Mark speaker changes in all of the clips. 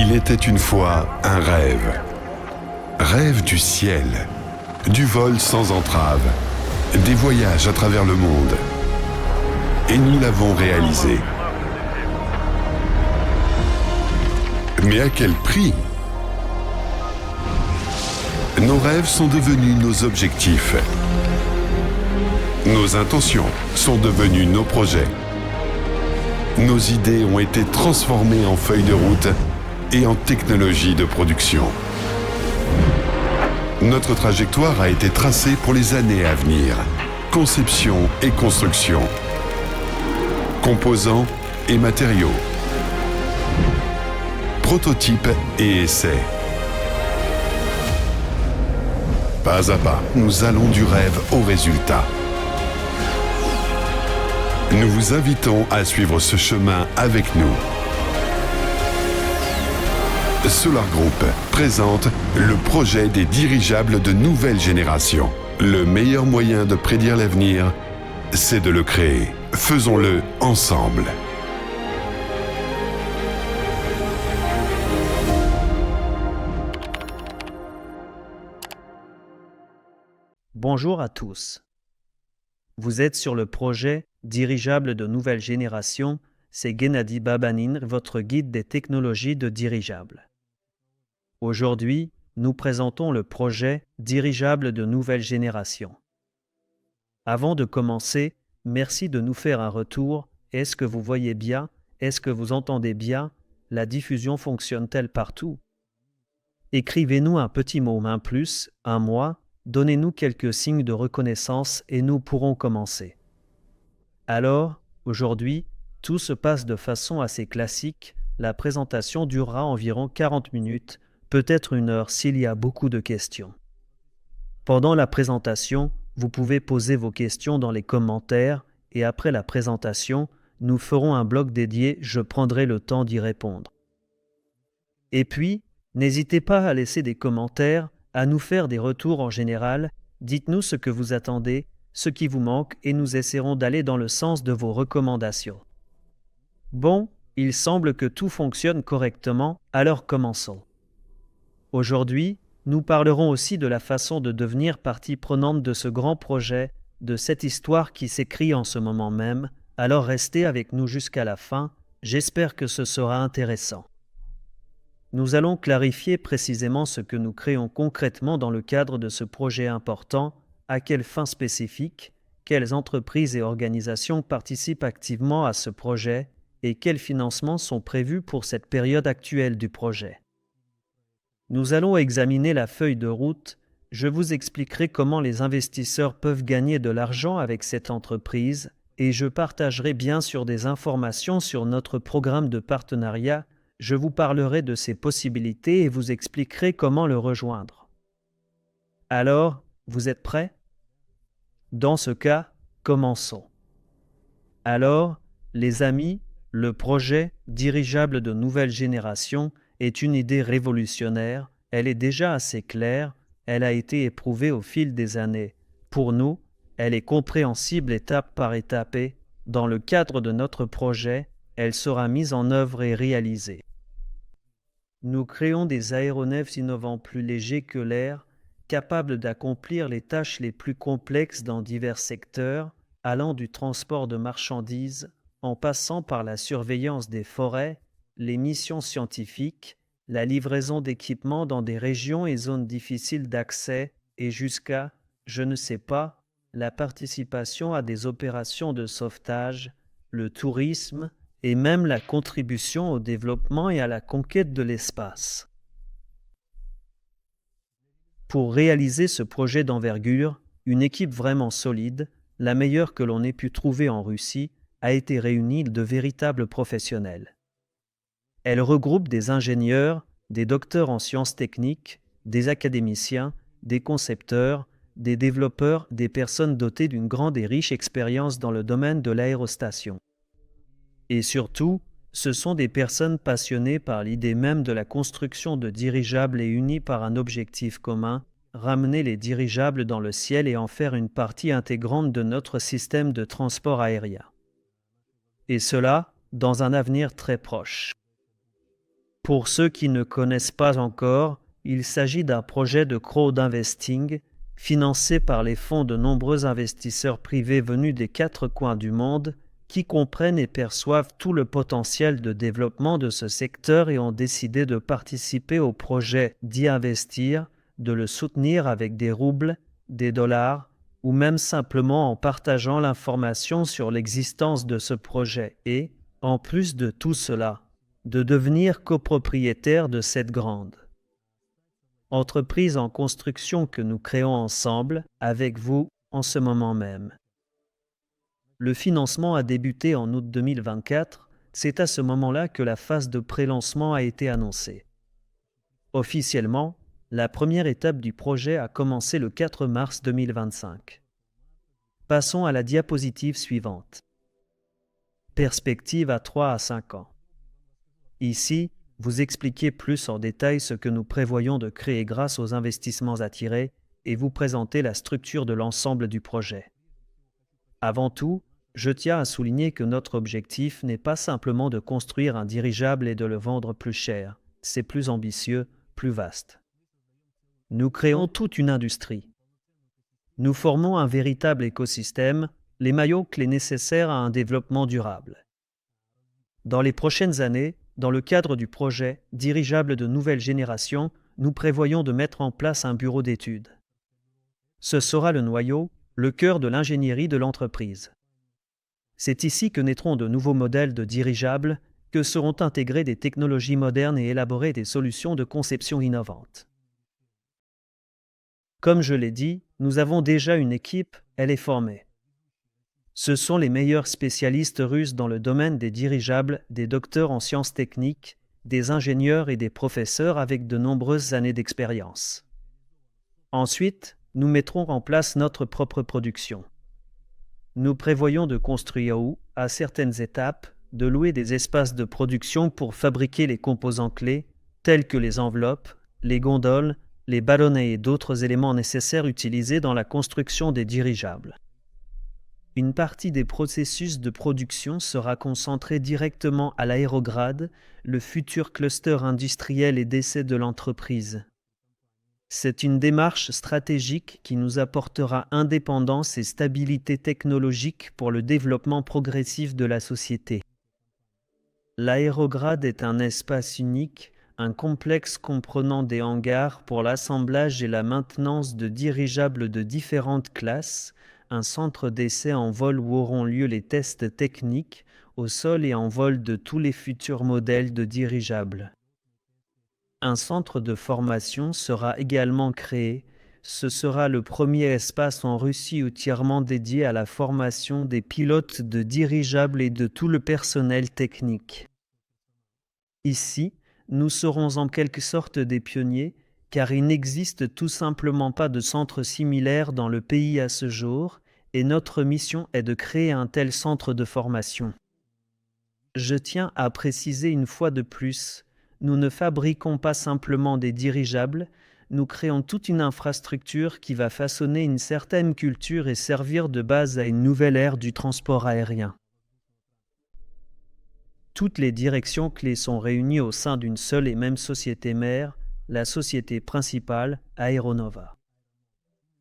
Speaker 1: Il était une fois un rêve. Rêve du ciel, du vol sans entrave, des voyages à travers le monde. Et nous l'avons réalisé. Mais à quel prix ? Nos rêves sont devenus nos objectifs. Nos intentions sont devenues nos projets. Nos idées ont été transformées en feuilles de route et en technologie de production. Notre trajectoire a été tracée pour les années à venir. Conception et construction. Composants et matériaux. Prototypes et essais. Pas à pas, nous allons du rêve au résultat. Nous vous invitons à suivre ce chemin avec nous. Solar Group présente le projet des dirigeables de nouvelle génération. Le meilleur moyen de prédire l'avenir, c'est de le créer. Faisons-le ensemble.
Speaker 2: Bonjour à tous. Vous êtes sur le projet Dirigeable de nouvelle génération. C'est Gennady Babanin, votre guide des technologies de dirigeables. Aujourd'hui, nous présentons le projet Dirigeable de nouvelle génération. Avant de commencer, merci de nous faire un retour. Est-ce que vous voyez bien? Est-ce que vous entendez bien? La diffusion fonctionne-t-elle partout? Écrivez-nous un petit mot main plus, un mois. Donnez-nous quelques signes de reconnaissance et nous pourrons commencer. Alors, aujourd'hui, tout se passe de façon assez classique. La présentation durera environ 40 minutes, peut-être 1 heure s'il y a beaucoup de questions. Pendant la présentation, vous pouvez poser vos questions dans les commentaires et après la présentation, nous ferons un bloc dédié, je prendrai le temps d'y répondre. Et puis, n'hésitez pas à laisser des commentaires, à nous faire des retours en général, dites-nous ce que vous attendez, ce qui vous manque et nous essaierons d'aller dans le sens de vos recommandations. Bon, il semble que tout fonctionne correctement, alors commençons. Aujourd'hui, nous parlerons aussi de la façon de devenir partie prenante de ce grand projet, de cette histoire qui s'écrit en ce moment même, alors restez avec nous jusqu'à la fin, j'espère que ce sera intéressant. Nous allons clarifier précisément ce que nous créons concrètement dans le cadre de ce projet important, à quelles fins spécifiques, quelles entreprises et organisations participent activement à ce projet et quels financements sont prévus pour cette période actuelle du projet. Nous allons examiner la feuille de route, je vous expliquerai comment les investisseurs peuvent gagner de l'argent avec cette entreprise et je partagerai bien sûr des informations sur notre programme de partenariat. Je vous parlerai de ces possibilités et vous expliquerai comment le rejoindre. Alors, vous êtes prêts? Dans ce cas, commençons. Alors, les amis, le projet Dirigeable de nouvelle génération est une idée révolutionnaire, elle est déjà assez claire, elle a été éprouvée au fil des années. Pour nous, elle est compréhensible étape par étape et, dans le cadre de notre projet, elle sera mise en œuvre et réalisée. Nous créons des aéronefs innovants plus légers que l'air, capables d'accomplir les tâches les plus complexes dans divers secteurs, allant du transport de marchandises, en passant par la surveillance des forêts, les missions scientifiques, la livraison d'équipements dans des régions et zones difficiles d'accès, et jusqu'à, je ne sais pas, la participation à des opérations de sauvetage, le tourisme, et même la contribution au développement et à la conquête de l'espace. Pour réaliser ce projet d'envergure, une équipe vraiment solide, la meilleure que l'on ait pu trouver en Russie, a été réunie de véritables professionnels. Elle regroupe des ingénieurs, des docteurs en sciences techniques, des académiciens, des concepteurs, des développeurs, des personnes dotées d'une grande et riche expérience dans le domaine de l'aérostation. Et surtout, ce sont des personnes passionnées par l'idée même de la construction de dirigeables et unies par un objectif commun, ramener les dirigeables dans le ciel et en faire une partie intégrante de notre système de transport aérien. Et cela, dans un avenir très proche. Pour ceux qui ne connaissent pas encore, il s'agit d'un projet de crowd-investing financé par les fonds de nombreux investisseurs privés venus des 4 coins du monde qui comprennent et perçoivent tout le potentiel de développement de ce secteur et ont décidé de participer au projet, d'y investir, de le soutenir avec des roubles, des dollars, ou même simplement en partageant l'information sur l'existence de ce projet et, en plus de tout cela, de devenir copropriétaire de cette grande entreprise en construction que nous créons ensemble, avec vous, en ce moment même. Le financement a débuté en août 2024, c'est à ce moment-là que la phase de pré-lancement a été annoncée. Officiellement, la première étape du projet a commencé le 4 mars 2025. Passons à la diapositive suivante. Perspective à 3 à 5 ans. Ici, vous expliquez plus en détail ce que nous prévoyons de créer grâce aux investissements attirés et vous présentez la structure de l'ensemble du projet. Avant tout, je tiens à souligner que notre objectif n'est pas simplement de construire un dirigeable et de le vendre plus cher, c'est plus ambitieux, plus vaste. Nous créons toute une industrie. Nous formons un véritable écosystème, les maillons clés nécessaires à un développement durable. Dans les prochaines années, dans le cadre du projet Dirigeable de nouvelle génération, nous prévoyons de mettre en place un bureau d'études. Ce sera le noyau, le cœur de l'ingénierie de l'entreprise. C'est ici que naîtront de nouveaux modèles de dirigeables, que seront intégrées des technologies modernes et élaborées des solutions de conception innovantes. Comme je l'ai dit, nous avons déjà une équipe, elle est formée. Ce sont les meilleurs spécialistes russes dans le domaine des dirigeables, des docteurs en sciences techniques, des ingénieurs et des professeurs avec de nombreuses années d'expérience. Ensuite, nous mettrons en place notre propre production. Nous prévoyons de construire ou, à certaines étapes, de louer des espaces de production pour fabriquer les composants clés, tels que les enveloppes, les gondoles, les ballonnets et d'autres éléments nécessaires utilisés dans la construction des dirigeables. Une partie des processus de production sera concentrée directement à l'aérograde, le futur cluster industriel et d'essai de l'entreprise. C'est une démarche stratégique qui nous apportera indépendance et stabilité technologique pour le développement progressif de la société. L'aérograde est un espace unique, un complexe comprenant des hangars pour l'assemblage et la maintenance de dirigeables de différentes classes, un centre d'essai en vol où auront lieu les tests techniques, au sol et en vol de tous les futurs modèles de dirigeables. Un centre de formation sera également créé. Ce sera le premier espace en Russie entièrement dédié à la formation des pilotes de dirigeables et de tout le personnel technique. Ici, nous serons en quelque sorte des pionniers, car il n'existe tout simplement pas de centre similaire dans le pays à ce jour, et notre mission est de créer un tel centre de formation. Je tiens à préciser une fois de plus, nous ne fabriquons pas simplement des dirigeables, nous créons toute une infrastructure qui va façonner une certaine culture et servir de base à une nouvelle ère du transport aérien. Toutes les directions clés sont réunies au sein d'une seule et même société mère, la société principale, Aeronova.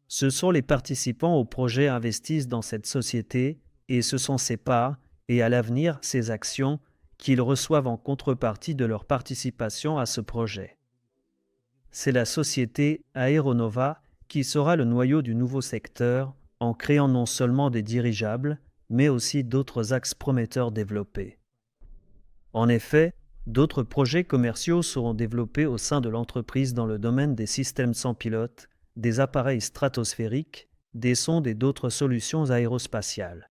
Speaker 2: Ce sont les participants au projet investissent dans cette société et ce sont ses parts et à l'avenir ses actions qu'ils reçoivent en contrepartie de leur participation à ce projet. C'est la société Aeronova qui sera le noyau du nouveau secteur en créant non seulement des dirigeables, mais aussi d'autres axes prometteurs développés. En effet, d'autres projets commerciaux seront développés au sein de l'entreprise dans le domaine des systèmes sans pilote, des appareils stratosphériques, des sondes et d'autres solutions aérospatiales.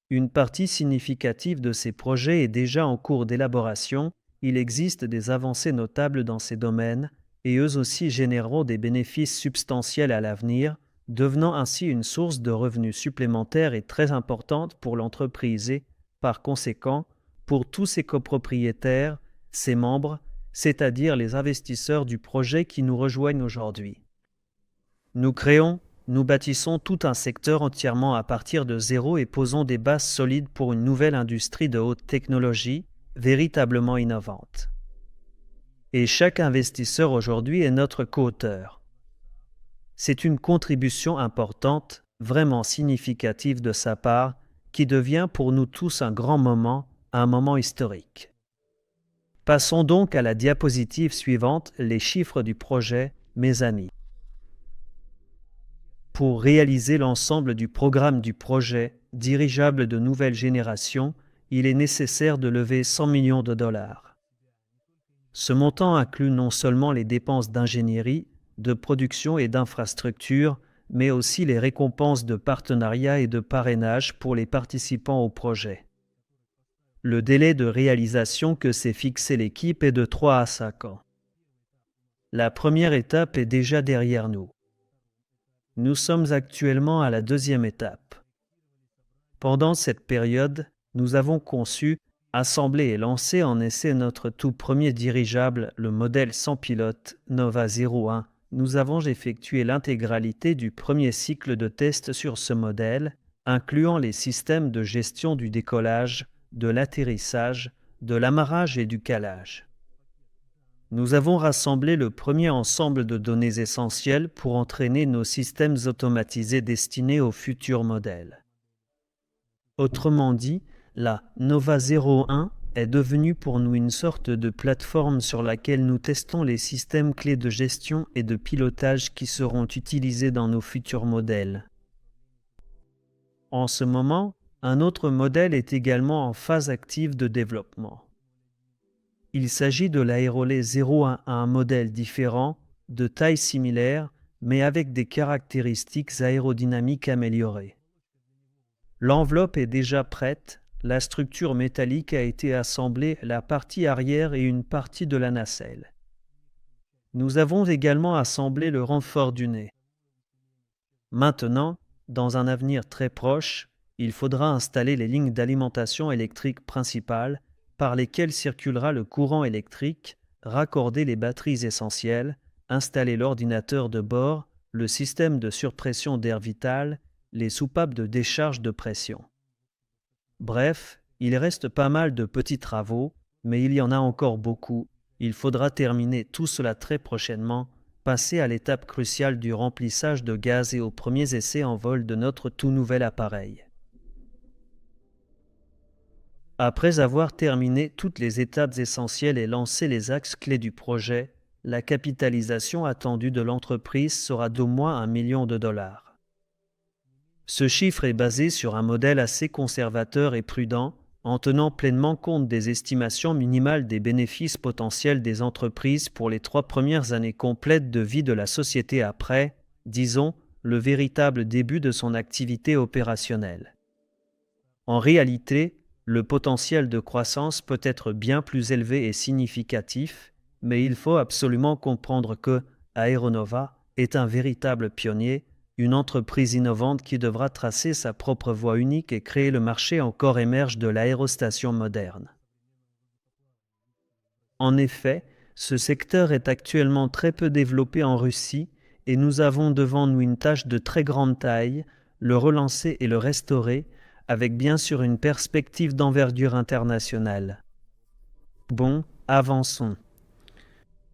Speaker 2: Une partie significative de ces projets est déjà en cours d'élaboration, il existe des avancées notables dans ces domaines et eux aussi généreront des bénéfices substantiels à l'avenir, devenant ainsi une source de revenus supplémentaires et très importante pour l'entreprise et, par conséquent, pour tous ses copropriétaires, ses membres, c'est-à-dire les investisseurs du projet qui nous rejoignent aujourd'hui. Nous bâtissons tout un secteur entièrement à partir de zéro et posons des bases solides pour une nouvelle industrie de haute technologie, véritablement innovante. Et chaque investisseur aujourd'hui est notre co-auteur. C'est une contribution importante, vraiment significative de sa part, qui devient pour nous tous un grand moment, un moment historique. Passons donc à la diapositive suivante, les chiffres du projet, mes amis. Pour réaliser l'ensemble du programme du projet dirigeable de nouvelle génération, il est nécessaire de lever 100 millions de dollars. Ce montant inclut non seulement les dépenses d'ingénierie, de production et d'infrastructure, mais aussi les récompenses de partenariat et de parrainage pour les participants au projet. Le délai de réalisation que s'est fixé l'équipe est de 3 à 5 ans. La première étape est déjà derrière nous. Nous sommes actuellement à la deuxième étape. Pendant cette période, nous avons conçu, assemblé et lancé en essai notre tout premier dirigeable, le modèle sans pilote Nova 01. Nous avons effectué l'intégralité du premier cycle de test sur ce modèle, incluant les systèmes de gestion du décollage, de l'atterrissage, de l'amarrage et du calage. Nous avons rassemblé le premier ensemble de données essentielles pour entraîner nos systèmes automatisés destinés au futur modèle. Autrement dit, la Nova 01 est devenue pour nous une sorte de plateforme sur laquelle nous testons les systèmes clés de gestion et de pilotage qui seront utilisés dans nos futurs modèles. En ce moment, un autre modèle est également en phase active de développement. Il s'agit de l'aérolait 01, un modèle différent, de taille similaire, mais avec des caractéristiques aérodynamiques améliorées. L'enveloppe est déjà prête, la structure métallique a été assemblée, la partie arrière et une partie de la nacelle. Nous avons également assemblé le renfort du nez. Maintenant, dans un avenir très proche, il faudra installer les lignes d'alimentation électrique principales par lesquelles circulera le courant électrique, raccorder les batteries essentielles, installer l'ordinateur de bord, le système de surpression d'air vital, les soupapes de décharge de pression. Bref, il reste pas mal de petits travaux, mais il y en a encore beaucoup. Il faudra terminer tout cela très prochainement, passer à l'étape cruciale du remplissage de gaz et aux premiers essais en vol de notre tout nouvel appareil. Après avoir terminé toutes les étapes essentielles et lancé les axes clés du projet, la capitalisation attendue de l'entreprise sera d'au moins 1 million de dollars. Ce chiffre est basé sur un modèle assez conservateur et prudent, en tenant pleinement compte des estimations minimales des bénéfices potentiels des entreprises pour les 3 premières années complètes de vie de la société après, disons, le véritable début de son activité opérationnelle. En réalité, le potentiel de croissance peut être bien plus élevé et significatif, mais il faut absolument comprendre que Aeronova est un véritable pionnier, une entreprise innovante qui devra tracer sa propre voie unique et créer le marché encore émerge de l'aérostation moderne. En effet, ce secteur est actuellement très peu développé en Russie et nous avons devant nous une tâche de très grande taille, le relancer et le restaurer, avec bien sûr une perspective d'envergure internationale. Bon, avançons.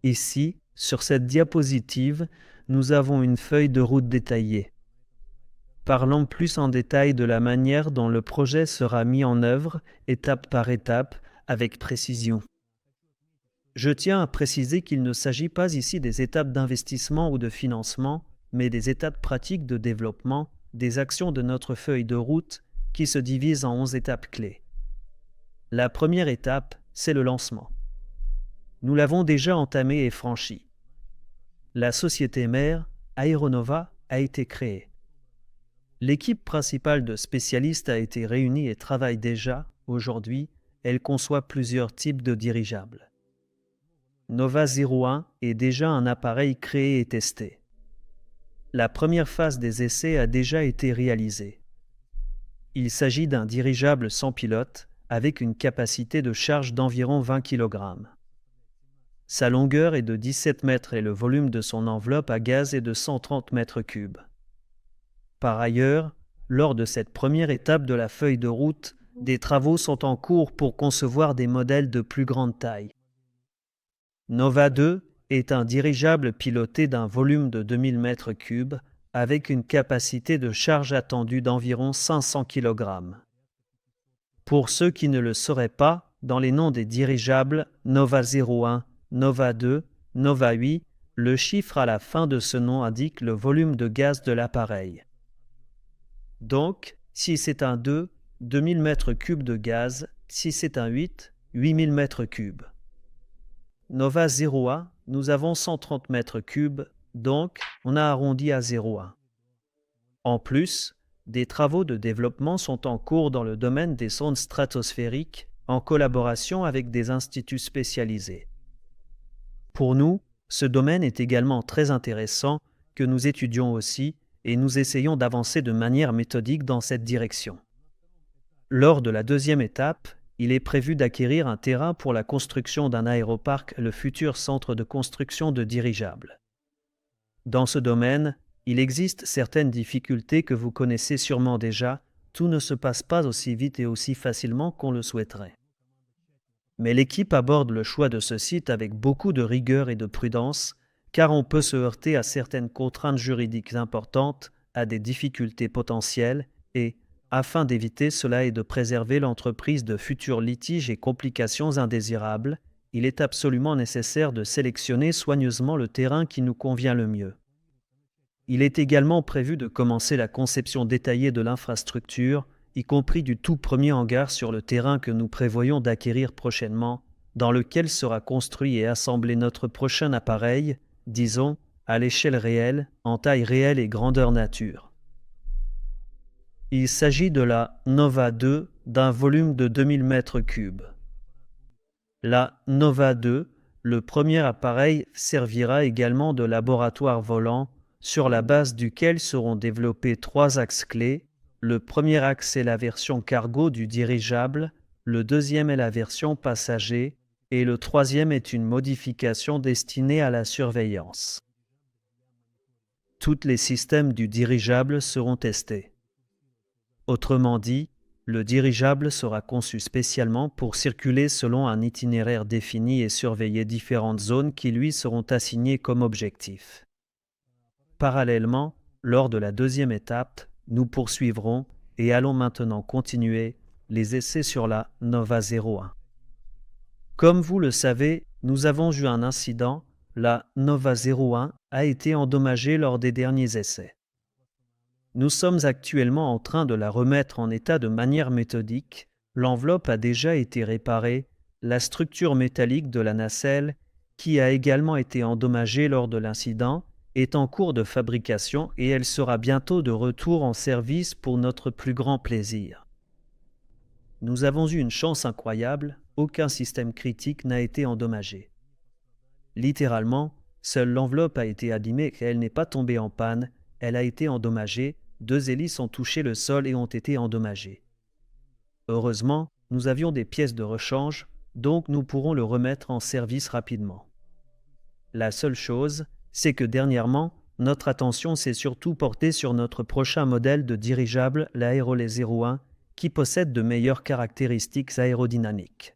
Speaker 2: Ici, sur cette diapositive, nous avons une feuille de route détaillée. Parlons plus en détail de la manière dont le projet sera mis en œuvre, étape par étape, avec précision. Je tiens à préciser qu'il ne s'agit pas ici des étapes d'investissement ou de financement, mais des étapes pratiques de développement, des actions de notre feuille de route qui se divisent en 11 étapes clés. La première étape, c'est le lancement. Nous l'avons déjà entamé et franchi. La société mère, Aeronova, a été créée. L'équipe principale de spécialistes a été réunie et travaille déjà, aujourd'hui, elle conçoit plusieurs types de dirigeables. Nova 01 est déjà un appareil créé et testé. La première phase des essais a déjà été réalisée. Il s'agit d'un dirigeable sans pilote avec une capacité de charge d'environ 20 kg. Sa longueur est de 17 mètres et le volume de son enveloppe à gaz est de 130 mètres cubes. Par ailleurs, lors de cette première étape de la feuille de route, des travaux sont en cours pour concevoir des modèles de plus grande taille. Nova 2 est un dirigeable piloté d'un volume de 2000 m3 avec une capacité de charge attendue d'environ 500 kg. Pour ceux qui ne le sauraient pas, dans les noms des dirigeables Nova 01, Nova 2, Nova 8, le chiffre à la fin de ce nom indique le volume de gaz de l'appareil. Donc, si c'est un 2, 2000 m3 de gaz, si c'est un 8, 8000 m3. Nova 01, nous avons 130 m3, donc on a arrondi à 0,1. En plus, des travaux de développement sont en cours dans le domaine des sondes stratosphériques en collaboration avec des instituts spécialisés. Pour nous, ce domaine est également très intéressant que nous étudions aussi et nous essayons d'avancer de manière méthodique dans cette direction. Lors de la deuxième étape, il est prévu d'acquérir un terrain pour la construction d'un aéroparc, le futur centre de construction de dirigeables. Dans ce domaine, il existe certaines difficultés que vous connaissez sûrement déjà, tout ne se passe pas aussi vite et aussi facilement qu'on le souhaiterait. Mais l'équipe aborde le choix de ce site avec beaucoup de rigueur et de prudence, car on peut se heurter à certaines contraintes juridiques importantes, à des difficultés potentielles et, afin d'éviter cela et de préserver l'entreprise de futurs litiges et complications indésirables, il est absolument nécessaire de sélectionner soigneusement le terrain qui nous convient le mieux. Il est également prévu de commencer la conception détaillée de l'infrastructure, y compris du tout premier hangar sur le terrain que nous prévoyons d'acquérir prochainement, dans lequel sera construit et assemblé notre prochain appareil, disons, à l'échelle réelle, en taille réelle et grandeur nature. Il s'agit de la Nova 2 d'un volume de 2000 m3. La Nova 2, le premier appareil, servira également de laboratoire volant, sur la base duquel seront développés 3 axes clés. Le premier axe est la version cargo du dirigeable, le deuxième est la version passager, et le troisième est une modification destinée à la surveillance. Tous les systèmes du dirigeable seront testés. Autrement dit, le dirigeable sera conçu spécialement pour circuler selon un itinéraire défini et surveiller différentes zones qui lui seront assignées comme objectifs. Parallèlement, lors de la deuxième étape, nous poursuivrons et allons maintenant continuer les essais sur la Nova 01. Comme vous le savez, nous avons eu un incident, la Nova 01 a été endommagée lors des derniers essais. Nous sommes actuellement en train de la remettre en état de manière méthodique, l'enveloppe a déjà été réparée, la structure métallique de la nacelle, qui a également été endommagée lors de l'incident, est en cours de fabrication et elle sera bientôt de retour en service pour notre plus grand plaisir. Nous avons eu une chance incroyable, aucun système critique n'a été endommagé. Littéralement, seule l'enveloppe a été abîmée et elle n'est pas tombée en panne, elle a été endommagée, 2 hélices ont touché le sol et ont été endommagées. Heureusement, nous avions des pièces de rechange, donc nous pourrons le remettre en service rapidement. La seule chose, c'est que dernièrement, notre attention s'est surtout portée sur notre prochain modèle de dirigeable, l'Aérolet 01, qui possède de meilleures caractéristiques aérodynamiques.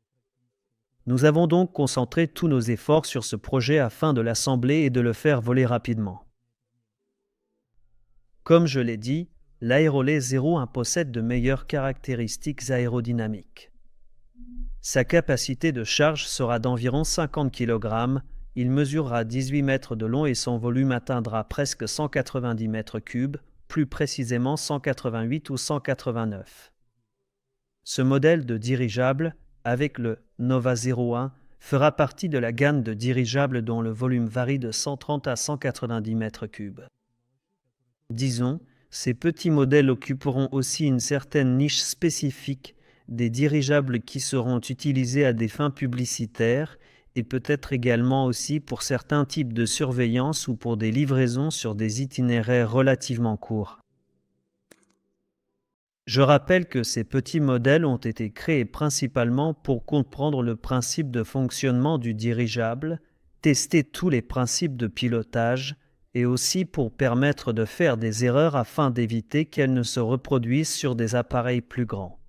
Speaker 2: Nous avons donc concentré tous nos efforts sur ce projet afin de l'assembler et de le faire voler rapidement. Comme je l'ai dit, l'Aérolet 01 possède de meilleures caractéristiques aérodynamiques. Sa capacité de charge sera d'environ 50 kg, il mesurera 18 mètres de long et son volume atteindra presque 190 m3, plus précisément 188 ou 189. Ce modèle de dirigeable, avec le Nova 01, fera partie de la gamme de dirigeables dont le volume varie de 130 à 190 m3. Disons, ces petits modèles occuperont aussi une certaine niche spécifique des dirigeables qui seront utilisés à des fins publicitaires et peut-être également aussi pour certains types de surveillance ou pour des livraisons sur des itinéraires relativement courts. Je rappelle que ces petits modèles ont été créés principalement pour comprendre le principe de fonctionnement du dirigeable, tester tous les principes de pilotage et aussi pour permettre de faire des erreurs afin d'éviter qu'elles ne se reproduisent sur des appareils plus grands.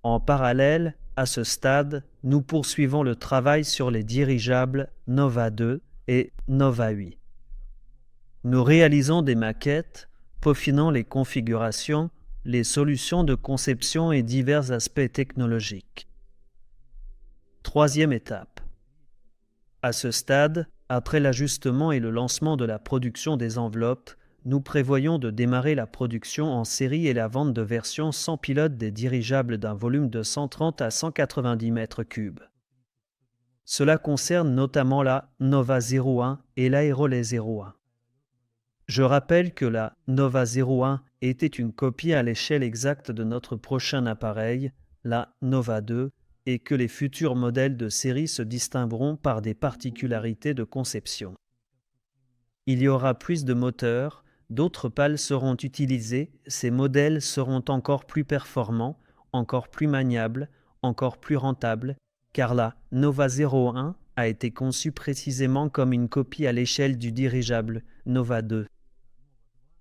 Speaker 2: En parallèle, À ce stade, nous poursuivons le travail sur les dirigeables Nova 2 et Nova 8. Nous réalisons des maquettes, peaufinant les configurations, les solutions de conception et divers aspects technologiques. Troisième étape. À ce stade, après l'ajustement et le lancement de la production des enveloppes, nous prévoyons de démarrer la production en série et la vente de versions sans pilote des dirigeables d'un volume de 130 à 190 mètres cubes. Cela concerne notamment la Nova 01 et l'Aerolet 01. Je rappelle que la Nova 01 était une copie à l'échelle exacte de notre prochain appareil, la Nova 2, et que les futurs modèles de série se distingueront par des particularités de conception. Il y aura plus de moteurs, d'autres pales seront utilisées, ces modèles seront encore plus performants, encore plus maniables, encore plus rentables, car la Nova 01 a été conçue précisément comme une copie à l'échelle du dirigeable Nova 2.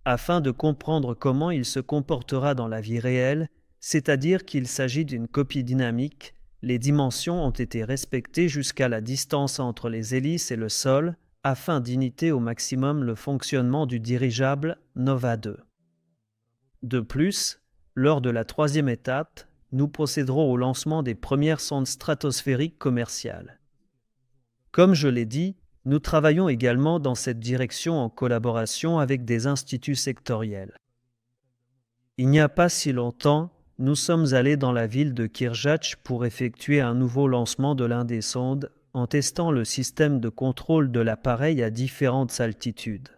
Speaker 2: Afin de comprendre comment il se comportera dans la vie réelle, c'est-à-dire qu'il s'agit d'une copie dynamique, les dimensions ont été respectées jusqu'à la distance entre les hélices et le sol, afin d'imiter au maximum le fonctionnement du dirigeable Nova 2. De plus, lors de la troisième étape, nous procéderons au lancement des premières sondes stratosphériques commerciales. Comme je l'ai dit, nous travaillons également dans cette direction en collaboration avec des instituts sectoriels. Il n'y a pas si longtemps, nous sommes allés dans la ville de Kirjach pour effectuer un nouveau lancement de l'un des sondes en testant le système de contrôle de l'appareil à différentes altitudes.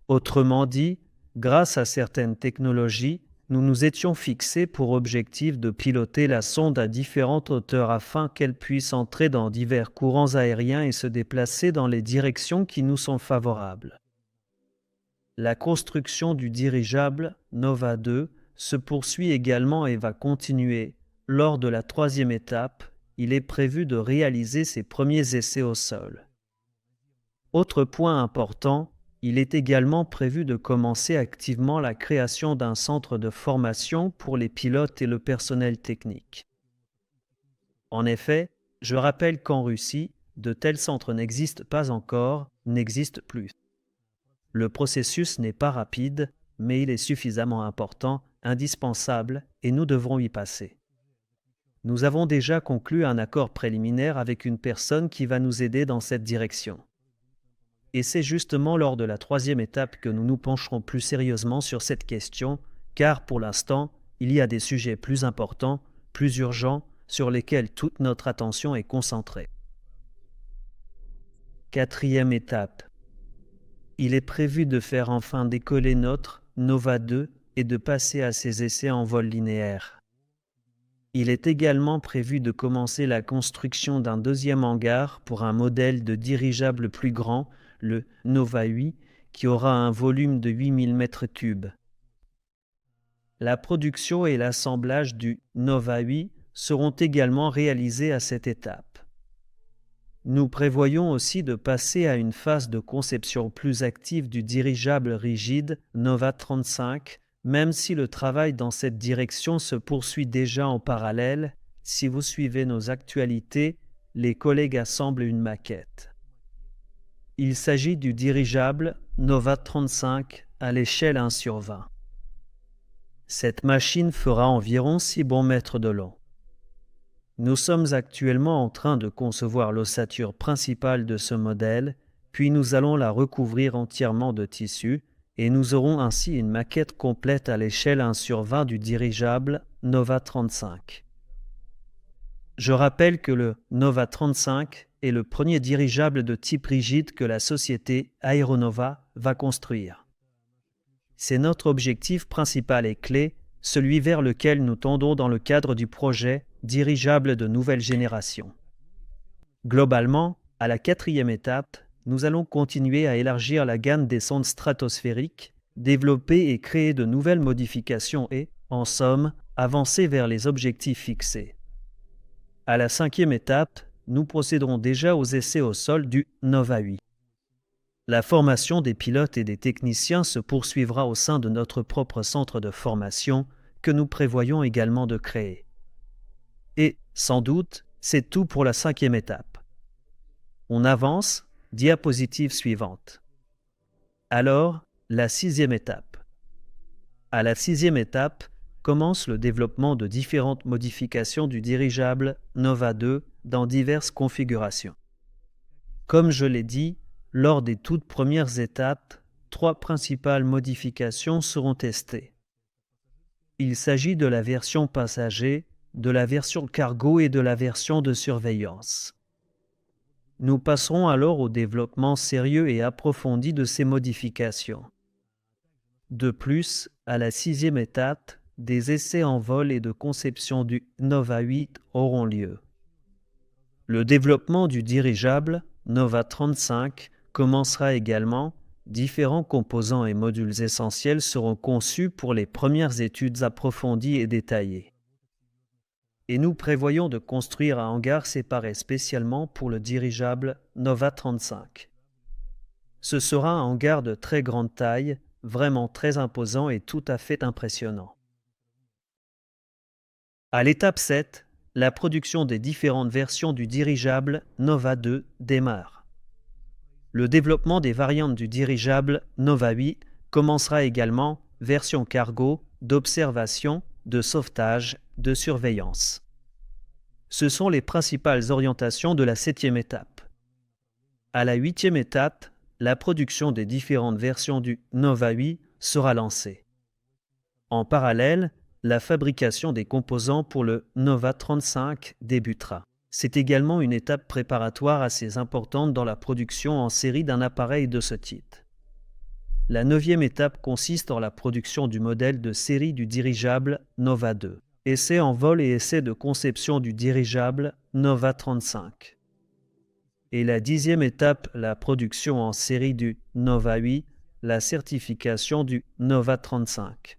Speaker 2: Autrement dit, grâce à certaines technologies, nous nous étions fixés pour objectif de piloter la sonde à différentes hauteurs afin qu'elle puisse entrer dans divers courants aériens et se déplacer dans les directions qui nous sont favorables. La construction du dirigeable Nova 2 se poursuit également et va continuer. Lors de la troisième étape, il est prévu de réaliser ses premiers essais au sol. Autre point important, il est également prévu de commencer activement la création d'un centre de formation pour les pilotes et le personnel technique. En effet, je rappelle qu'en Russie, de tels centres n'existent pas encore, n'existent plus. Le processus n'est pas rapide, mais il est suffisamment important, indispensable, et nous devrons y passer. Nous avons déjà conclu un accord préliminaire avec une personne qui va nous aider dans cette direction. Et c'est justement lors de la troisième étape que nous nous pencherons plus sérieusement sur cette question, car pour l'instant, il y a des sujets plus importants, plus urgents, sur lesquels toute notre attention est concentrée. Quatrième étape. Il est prévu de faire enfin décoller notre Nova 2 et de passer à ses essais en vol linéaire. Il est également prévu de commencer la construction d'un deuxième hangar pour un modèle de dirigeable plus grand, le Nova 8, qui aura un volume de 8000 m3. La production et l'assemblage du Nova 8 seront également réalisés à cette étape. Nous prévoyons aussi de passer à une phase de conception plus active du dirigeable rigide Nova 35, même si le travail dans cette direction se poursuit déjà en parallèle. Si vous suivez nos actualités, les collègues assemblent une maquette. Il s'agit du dirigeable Nova 35 à l'échelle 1/20. Cette machine fera environ 6 bons mètres de long. Nous sommes actuellement en train de concevoir l'ossature principale de ce modèle, puis nous allons la recouvrir entièrement de tissu, et nous aurons ainsi une maquette complète à l'échelle 1/20 du dirigeable Nova 35. Je rappelle que le Nova 35 est le premier dirigeable de type rigide que la société Aeronova va construire. C'est notre objectif principal et clé, celui vers lequel nous tendons dans le cadre du projet dirigeable de nouvelle génération. Globalement, à la quatrième étape, nous allons continuer à élargir la gamme des sondes stratosphériques, développer et créer de nouvelles modifications et, en somme, avancer vers les objectifs fixés. À la cinquième étape, nous procéderons déjà aux essais au sol du Nova 8. La formation des pilotes et des techniciens se poursuivra au sein de notre propre centre de formation que nous prévoyons également de créer. Et Sans doute, c'est tout pour la 5e étape. On avance, diapositive suivante. Alors, la 6e étape. À la 6e étape, commence le développement de différentes modifications du dirigeable Nova 2 dans diverses configurations. Comme je l'ai dit, lors des toutes premières étapes, 3 principales modifications seront testées. Il s'agit de la version passager, de la version cargo et de la version de surveillance. Nous passerons alors au développement sérieux et approfondi de ces modifications. De plus, à la 6e étape, des essais en vol et de conception du Nova 8 auront lieu. Le développement du dirigeable Nova 35 commencera également. Différents composants et modules essentiels seront conçus pour les premières études approfondies et détaillées. Et nous prévoyons de construire un hangar séparé spécialement pour le dirigeable Nova 35. Ce sera un hangar de très grande taille, vraiment très imposant et tout à fait impressionnant. À l'étape 7, la production des différentes versions du dirigeable Nova 2 démarre. Le développement des variantes du dirigeable Nova 8 commencera également, version cargo, d'observation, de sauvetage, de surveillance. Ce sont les principales orientations de la 7e étape. À la 8e étape, la production des différentes versions du Nova 8 sera lancée. En parallèle, la fabrication des composants pour le Nova 35 débutera. C'est également une étape préparatoire assez importante dans la production en série d'un appareil de ce type. La 9e étape consiste en la production du modèle de série du dirigeable Nova 2. Essai en vol et essai de conception du dirigeable Nova 35. Et la 10e étape, la production en série du Nova 8, la certification du Nova 35.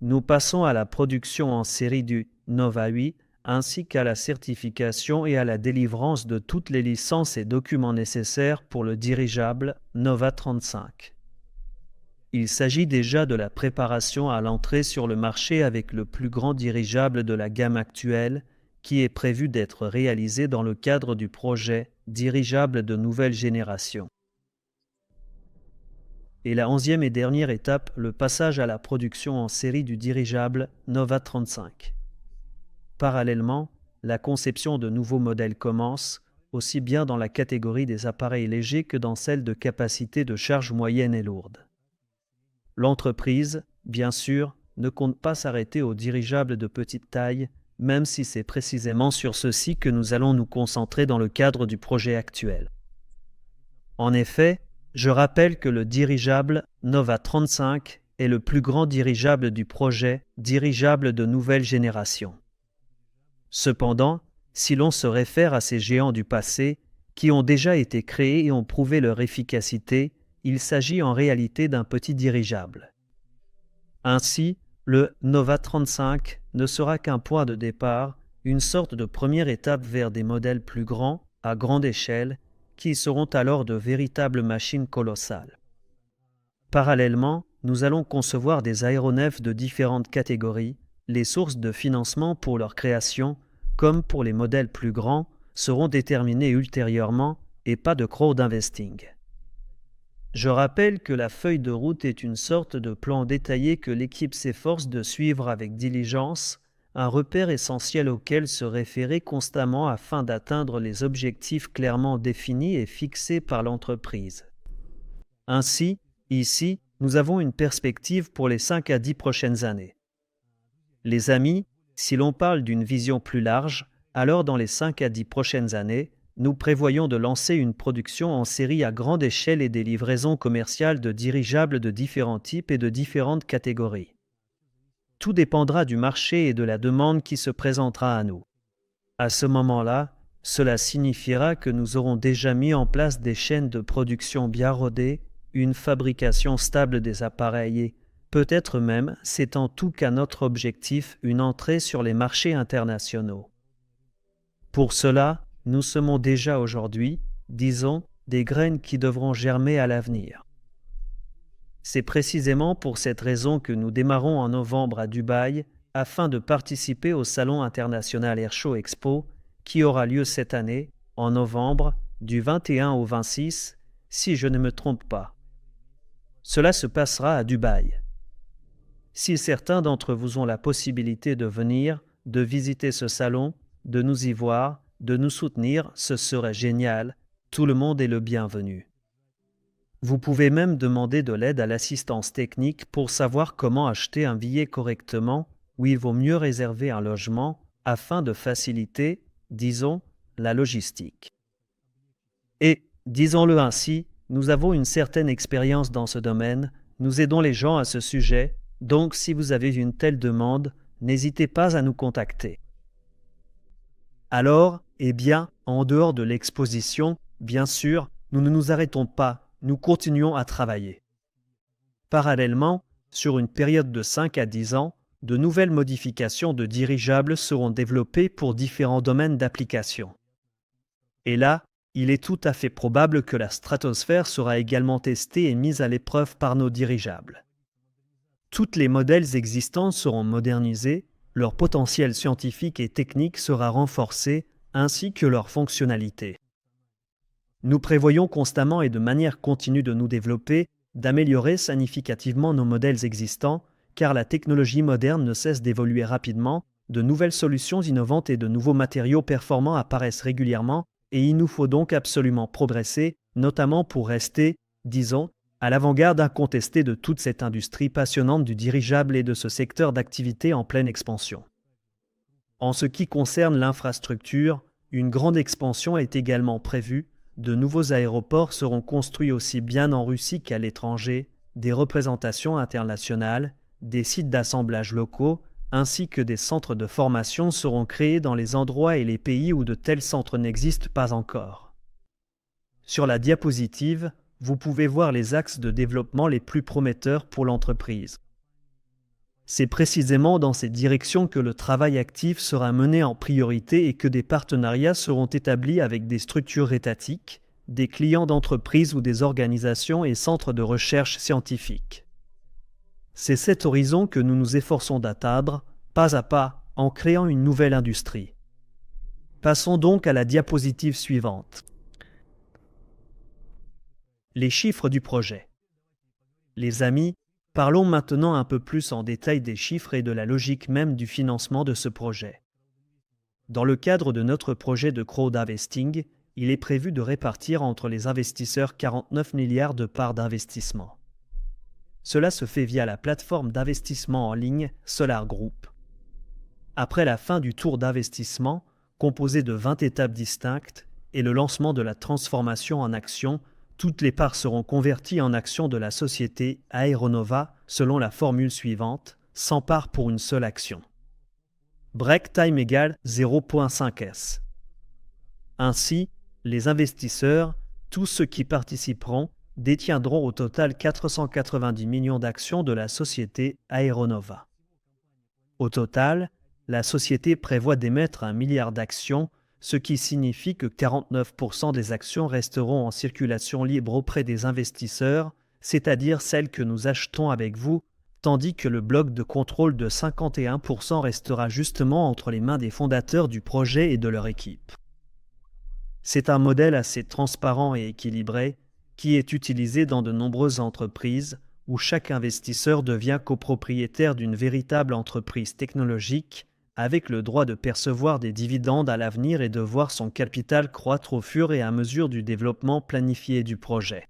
Speaker 2: Nous passons à la production en série du Nova 8, ainsi qu'à la certification et à la délivrance de toutes les licences et documents nécessaires pour le dirigeable Nova 35. Il s'agit déjà de la préparation à l'entrée sur le marché avec le plus grand dirigeable de la gamme actuelle, qui est prévu d'être réalisé dans le cadre du projet dirigeable de nouvelle génération. Et la 11e et dernière étape, le passage à la production en série du dirigeable Nova 35. Parallèlement, la conception de nouveaux modèles commence, aussi bien dans la catégorie des appareils légers que dans celle de capacité de charge moyenne et lourde. L'entreprise, bien sûr, ne compte pas s'arrêter aux dirigeables de petite taille, même si c'est précisément sur ceux-ci que nous allons nous concentrer dans le cadre du projet actuel. En effet, je rappelle que le dirigeable Nova 35 est le plus grand dirigeable du projet dirigeable de nouvelle génération. Cependant, si l'on se réfère à ces géants du passé, qui ont déjà été créés et ont prouvé leur efficacité, il s'agit en réalité d'un petit dirigeable. Ainsi, le Nova 35 ne sera qu'un point de départ, une sorte de première étape vers des modèles plus grands, à grande échelle, qui seront alors de véritables machines colossales. Parallèlement, nous allons concevoir des aéronefs de différentes catégories. Les sources de financement pour leur création, comme pour les modèles plus grands, seront déterminées ultérieurement et pas de crowd-investing. Je rappelle que la feuille de route est une sorte de plan détaillé que l'équipe s'efforce de suivre avec diligence, un repère essentiel auquel se référer constamment afin d'atteindre les objectifs clairement définis et fixés par l'entreprise. Ainsi, ici, nous avons une perspective pour les 5 à 10 prochaines années. Les amis, si l'on parle d'une vision plus large, alors dans les 5 à 10 prochaines années, nous prévoyons de lancer une production en série à grande échelle et des livraisons commerciales de dirigeables de différents types et de différentes catégories. Tout dépendra du marché et de la demande qui se présentera à nous. À ce moment-là, cela signifiera que nous aurons déjà mis en place des chaînes de production bien rodées, une fabrication stable des appareils et, peut-être même, c'est en tout cas notre objectif, une entrée sur les marchés internationaux. Pour cela, nous semons déjà aujourd'hui, disons, des graines qui devront germer à l'avenir. C'est précisément pour cette raison que nous démarrons en novembre à Dubaï, afin de participer au Salon international Airshow Expo qui aura lieu cette année, en novembre, du 21 au 26, si je ne me trompe pas. Cela se passera à Dubaï. Si certains d'entre vous ont la possibilité de venir, de visiter ce salon, de nous y voir, de nous soutenir, ce serait génial. Tout le monde est le bienvenu. Vous pouvez même demander de l'aide à l'assistance technique pour savoir comment acheter un billet correctement, où il vaut mieux réserver un logement afin de faciliter, disons, la logistique. Et, disons-le ainsi, nous avons une certaine expérience dans ce domaine, nous aidons les gens à ce sujet, donc si vous avez une telle demande, n'hésitez pas à nous contacter. Alors, en dehors de l'exposition, bien sûr, nous ne nous arrêtons pas, nous continuons à travailler. Parallèlement, sur une période de 5 à 10 ans, de nouvelles modifications de dirigeables seront développées pour différents domaines d'application. Et là, il est tout à fait probable que la stratosphère sera également testée et mise à l'épreuve par nos dirigeables. Tous les modèles existants seront modernisés, leur potentiel scientifique et technique sera renforcé, ainsi que leur fonctionnalité. Nous prévoyons constamment et de manière continue de nous développer, d'améliorer significativement nos modèles existants, car la technologie moderne ne cesse d'évoluer rapidement, de nouvelles solutions innovantes et de nouveaux matériaux performants apparaissent régulièrement, et il nous faut donc absolument progresser, notamment pour rester, disons, à l'avant-garde incontestée de toute cette industrie passionnante du dirigeable et de ce secteur d'activité en pleine expansion. En ce qui concerne l'infrastructure, une grande expansion est également prévue, de nouveaux aéroports seront construits aussi bien en Russie qu'à l'étranger, des représentations internationales, des sites d'assemblage locaux, ainsi que des centres de formation seront créés dans les endroits et les pays où de tels centres n'existent pas encore. Sur la diapositive, vous pouvez voir les axes de développement les plus prometteurs pour l'entreprise. C'est précisément dans ces directions que le travail actif sera mené en priorité et que des partenariats seront établis avec des structures étatiques, des clients d'entreprises ou des organisations et centres de recherche scientifique. C'est cet horizon que nous nous efforçons d'atteindre, pas à pas, en créant une nouvelle industrie. Passons donc à la diapositive suivante. Les chiffres du projet. Les amis, parlons maintenant un peu plus en détail des chiffres et de la logique même du financement de ce projet. Dans le cadre de notre projet de crowdinvesting, il est prévu de répartir entre les investisseurs 49 milliards de parts d'investissement. Cela se fait via la plateforme d'investissement en ligne Solar Group. Après la fin du tour d'investissement, composé de 20 étapes distinctes, et le lancement de la transformation en actions, toutes les parts seront converties en actions de la société Aeronova selon la formule suivante, 100 parts pour une seule action. Break time égale 0,5S. Ainsi, les investisseurs, tous ceux qui participeront, détiendront au total 490 millions d'actions de la société Aeronova. Au total, la société prévoit d'émettre 1 milliard d'actions, ce qui signifie que 49% des actions resteront en circulation libre auprès des investisseurs, c'est-à-dire celles que nous achetons avec vous, tandis que le bloc de contrôle de 51% restera justement entre les mains des fondateurs du projet et de leur équipe. C'est un modèle assez transparent et équilibré qui est utilisé dans de nombreuses entreprises où chaque investisseur devient copropriétaire d'une véritable entreprise technologique avec le droit de percevoir des dividendes à l'avenir et de voir son capital croître au fur et à mesure du développement planifié du projet.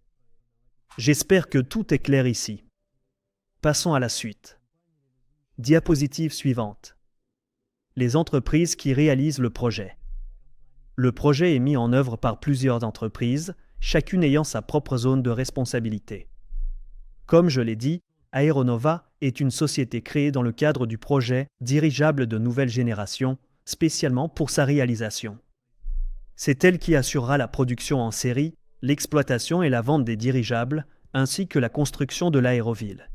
Speaker 2: J'espère que tout est clair ici. Passons à la suite. Diapositive suivante. Les entreprises qui réalisent le projet. Le projet est mis en œuvre par plusieurs entreprises, chacune ayant sa propre zone de responsabilité. Comme je l'ai dit, Aeronova est une société créée dans le cadre du projet dirigeable de nouvelle génération, spécialement pour sa réalisation. C'est elle qui assurera la production en série, l'exploitation et la vente des dirigeables, ainsi que la construction de l'aéroville.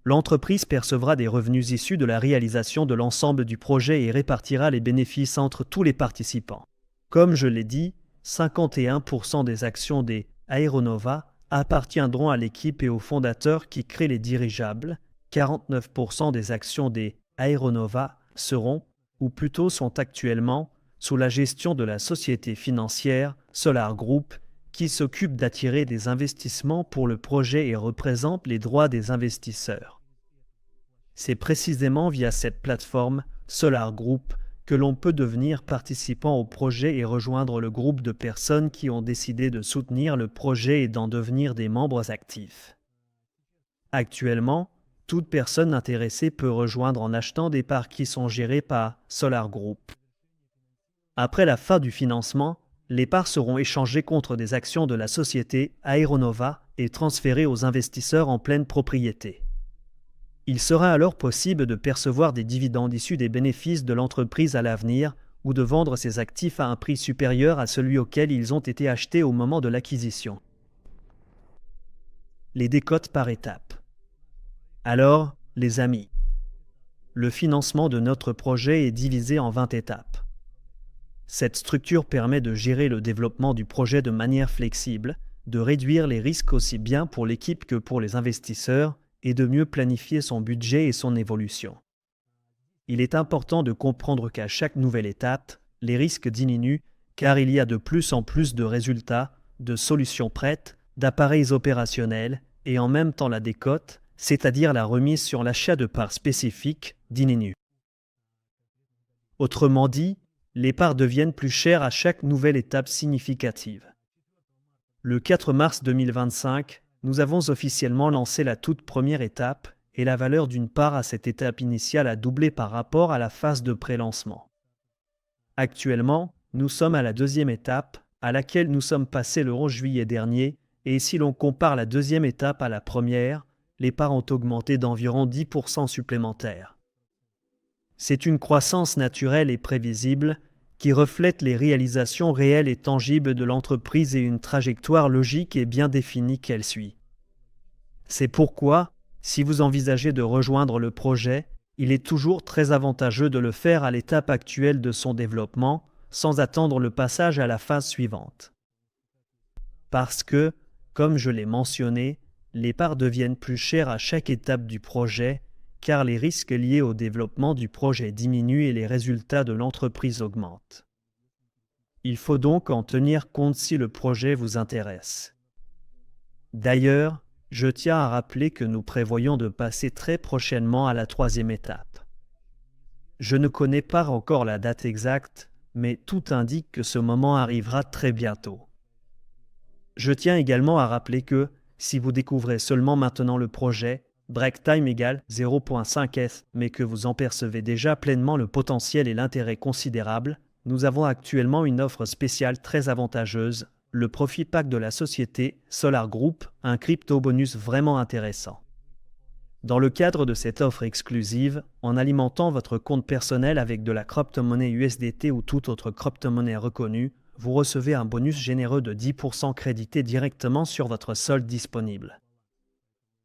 Speaker 2: L'entreprise percevra des revenus issus de la réalisation de l'ensemble du projet et répartira les bénéfices entre tous les participants. Comme je l'ai dit, 51% des actions des Aeronova appartiendront à l'équipe et aux fondateurs qui créent les dirigeables, 49% des actions des Aeronova seront, ou plutôt sont actuellement, sous la gestion de la société financière Solar Group, qui s'occupe d'attirer des investissements pour le projet et représente les droits des investisseurs. C'est précisément via cette plateforme Solar Group que l'on peut devenir participant au projet et rejoindre le groupe de personnes qui ont décidé de soutenir le projet et d'en devenir des membres actifs. Actuellement, toute personne intéressée peut rejoindre en achetant des parts qui sont gérées par Solar Group. Après la fin du financement, les parts seront échangées contre des actions de la société Aeronova et transférées aux investisseurs en pleine propriété. Il sera alors possible de percevoir des dividendes issus des bénéfices de l'entreprise à l'avenir ou de vendre ces actifs à un prix supérieur à celui auquel ils ont été achetés au moment de l'acquisition. Les décotes par étapes. Alors, les amis, le financement de notre projet est divisé en 20 étapes. Cette structure permet de gérer le développement du projet de manière flexible, de réduire les risques aussi bien pour l'équipe que pour les investisseurs et de mieux planifier son budget et son évolution. Il est important de comprendre qu'à chaque nouvelle étape, les risques diminuent car il y a de plus en plus de résultats, de solutions prêtes, d'appareils opérationnels et en même temps la décote, c'est-à-dire la remise sur l'achat de parts spécifiques, diminue. Autrement dit, les parts deviennent plus chères à chaque nouvelle étape significative. Le 4 mars 2025, nous avons officiellement lancé la toute première étape et la valeur d'une part à cette étape initiale a doublé par rapport à la phase de pré-lancement. Actuellement, nous sommes à la deuxième étape, à laquelle nous sommes passés le 11 juillet dernier, et si l'on compare la deuxième étape à la première, les parts ont augmenté d'environ 10% supplémentaires. C'est une croissance naturelle et prévisible qui reflète les réalisations réelles et tangibles de l'entreprise et une trajectoire logique et bien définie qu'elle suit. C'est pourquoi, si vous envisagez de rejoindre le projet, il est toujours très avantageux de le faire à l'étape actuelle de son développement, sans attendre le passage à la phase suivante. Parce que, comme je l'ai mentionné, les parts deviennent plus chères à chaque étape du projet, car les risques liés au développement du projet diminuent et les résultats de l'entreprise augmentent. Il faut donc en tenir compte si le projet vous intéresse. D'ailleurs, je tiens à rappeler que nous prévoyons de passer très prochainement à la troisième étape. Je ne connais pas encore la date exacte, mais tout indique que ce moment arrivera très bientôt. Je tiens également à rappeler que, si vous découvrez seulement maintenant le projet, break time égale 0.5s, mais que vous en percevez déjà pleinement le potentiel et l'intérêt considérable, nous avons actuellement une offre spéciale très avantageuse, le Profit Pack de la société Solar Group, un crypto-bonus vraiment intéressant. Dans le cadre de cette offre exclusive, en alimentant votre compte personnel avec de la crypto-monnaie USDT ou toute autre crypto-monnaie reconnue, vous recevez un bonus généreux de 10% crédité directement sur votre solde disponible.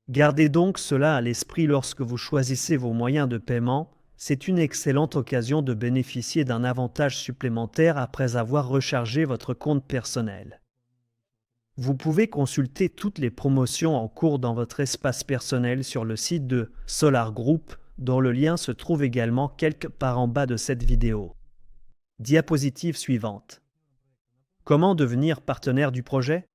Speaker 2: Gardez donc cela à l'esprit lorsque vous choisissez vos moyens de paiement, c'est une excellente occasion de bénéficier d'un avantage supplémentaire après avoir rechargé votre compte personnel. Vous pouvez consulter toutes les promotions en cours dans votre espace personnel sur le site de Solar Group, dont le lien se trouve également quelque part en bas de cette vidéo. Diapositive suivante. Comment devenir partenaire du projet ?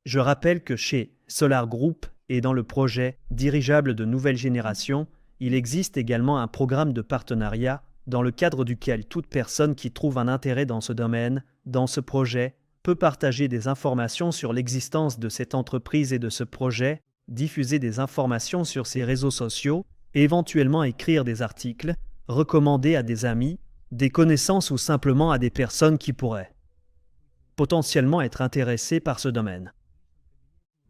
Speaker 2: Je rappelle que chez Solar Group et dans le projet Dirigeable de nouvelle génération, il existe également un programme de partenariat dans le cadre duquel toute personne qui trouve un intérêt dans ce domaine, dans ce projet, peut partager des informations sur l'existence de cette entreprise et de ce projet, diffuser des informations sur ses réseaux sociaux, éventuellement écrire des articles, recommander à des amis, des connaissances ou simplement à des personnes qui pourraient potentiellement être intéressées par ce domaine.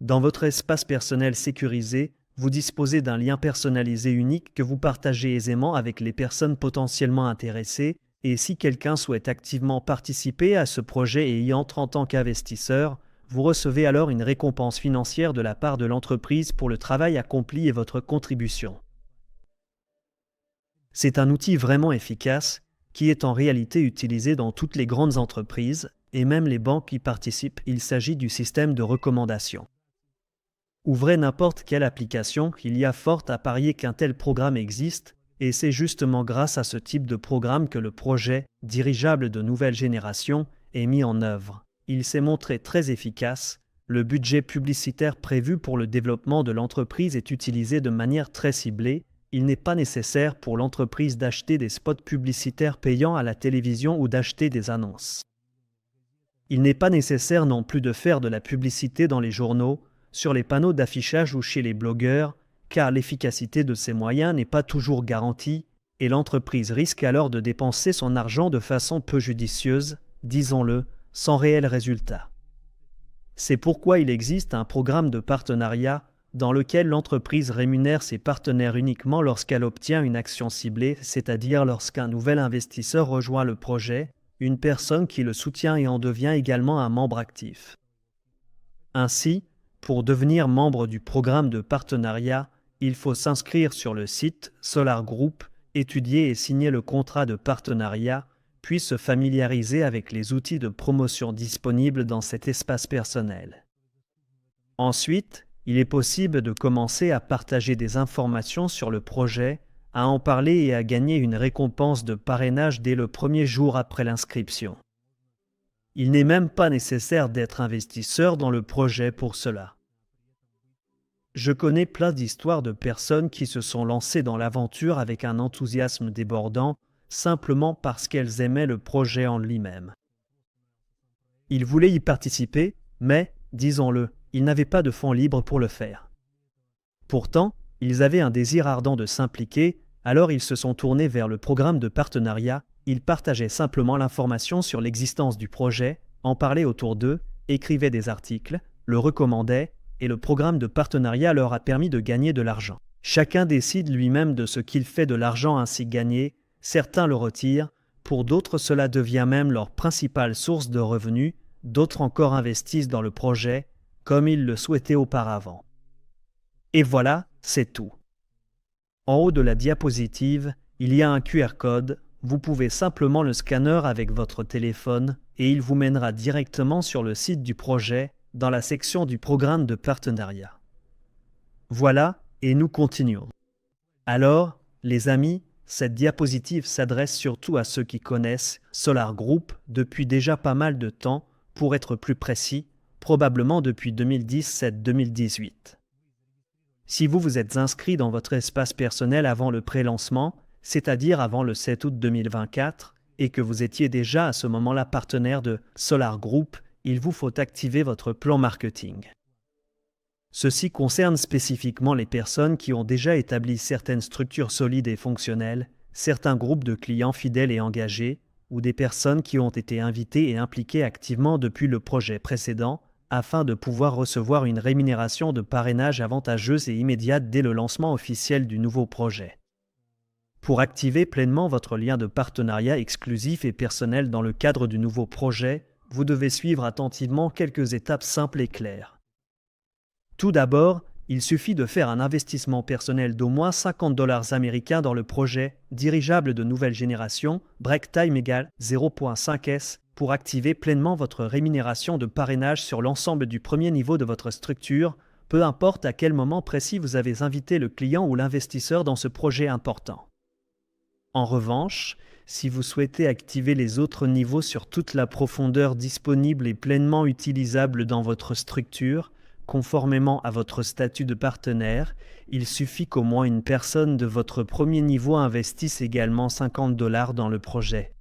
Speaker 2: Dans votre espace personnel sécurisé, vous disposez d'un lien personnalisé unique que vous partagez aisément avec les personnes potentiellement intéressées et si quelqu'un souhaite activement participer à ce projet et y entre en tant qu'investisseur, vous recevez alors une récompense financière de la part de l'entreprise pour le travail accompli et votre contribution. C'est un outil vraiment efficace qui est en réalité utilisé dans toutes les grandes entreprises et même les banques y participent. Il s'agit du système de recommandation. Ouvrez n'importe quelle application, il y a fort à parier qu'un tel programme existe, Et c'est justement grâce à ce type de programme que le projet dirigeable de nouvelle génération est mis en œuvre. Il s'est montré très efficace. Le budget publicitaire prévu pour le développement de l'entreprise est utilisé de manière très ciblée. Il n'est pas nécessaire pour l'entreprise d'acheter des spots publicitaires payants à la télévision ou d'acheter des annonces. Il n'est pas nécessaire non plus de faire de la publicité dans les journaux, sur les panneaux d'affichage ou chez les blogueurs, car l'efficacité de ces moyens n'est pas toujours garantie et l'entreprise risque alors de dépenser son argent de façon peu judicieuse, disons-le, sans réel résultat. C'est pourquoi il existe un programme de partenariat dans lequel l'entreprise rémunère ses partenaires uniquement lorsqu'elle obtient une action ciblée, c'est-à-dire lorsqu'un nouvel investisseur rejoint le projet, une personne qui le soutient et en devient également un membre actif. Ainsi, pour devenir membre du programme de partenariat, il faut s'inscrire sur le site Solar Group, étudier et signer le contrat de partenariat, puis se familiariser avec les outils de promotion disponibles dans cet espace personnel. Ensuite, il est possible de commencer à partager des informations sur le projet, à en parler et à gagner une récompense de parrainage dès le premier jour après l'inscription. Il n'est même pas nécessaire d'être investisseur dans le projet pour cela. Je connais plein d'histoires de personnes qui se sont lancées dans l'aventure avec un enthousiasme débordant, simplement parce qu'elles aimaient le projet en lui-même. Ils voulaient y participer, mais, disons-le, ils n'avaient pas de fonds libres pour le faire. Pourtant, ils avaient un désir ardent de s'impliquer, alors ils se sont tournés vers le programme de partenariat, ils partageaient simplement l'information sur l'existence du projet, en parlaient autour d'eux, écrivaient des articles, le recommandaient, et le programme de partenariat leur a permis de gagner de l'argent. Chacun décide lui-même de ce qu'il fait de l'argent ainsi gagné, certains le retirent, pour d'autres cela devient même leur principale source de revenus, d'autres encore investissent dans le projet, comme ils le souhaitaient auparavant. Et voilà, c'est tout. En haut de la diapositive, il y a un QR code, vous pouvez simplement le scanner avec votre téléphone et il vous mènera directement sur le site du projet, dans la section du programme de partenariat. Voilà, et nous continuons. Alors, les amis, cette diapositive s'adresse surtout à ceux qui connaissent Solar Group depuis déjà pas mal de temps, pour être plus précis, probablement depuis 2017-2018. Si vous vous êtes inscrit dans votre espace personnel avant le pré-lancement, c'est-à-dire avant le 7 août 2024, et que vous étiez déjà à ce moment-là partenaire de Solar Group, il vous faut activer votre plan marketing. Ceci concerne spécifiquement les personnes qui ont déjà établi certaines structures solides et fonctionnelles, certains groupes de clients fidèles et engagés, ou des personnes qui ont été invitées et impliquées activement depuis le projet précédent, afin de pouvoir recevoir une rémunération de parrainage avantageuse et immédiate dès le lancement officiel du nouveau projet. Pour activer pleinement votre lien de partenariat exclusif et personnel dans le cadre du nouveau projet, vous devez suivre attentivement quelques étapes simples et claires. Tout d'abord, il suffit de faire un investissement personnel d'au moins $50 américains dans le projet dirigeable de nouvelle génération, break time égale 0.5S, pour activer pleinement votre rémunération de parrainage sur l'ensemble du premier niveau de votre structure, peu importe à quel moment précis vous avez invité le client ou l'investisseur dans ce projet important. En revanche, si vous souhaitez activer les autres niveaux sur toute la profondeur disponible et pleinement utilisable dans votre structure, conformément à votre statut de partenaire, il suffit qu'au moins une personne de votre premier niveau investisse également $50 dans le projet.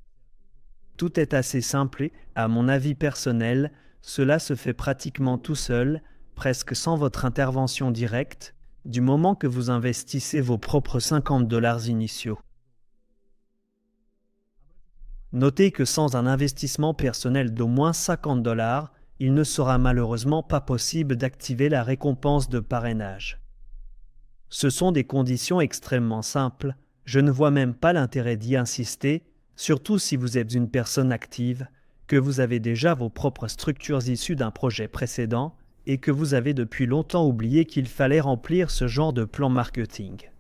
Speaker 2: Tout est assez simple et, à mon avis personnel, cela se fait pratiquement tout seul, presque sans votre intervention directe, du moment que vous investissez vos propres $50 initiaux. Notez que sans un investissement personnel d'au moins $50, il ne sera malheureusement pas possible d'activer la récompense de parrainage. Ce sont des conditions extrêmement simples, je ne vois même pas l'intérêt d'y insister, surtout si vous êtes une personne active, que vous avez déjà vos propres structures issues d'un projet précédent et que vous avez depuis longtemps oublié qu'il fallait remplir ce genre de plan marketing.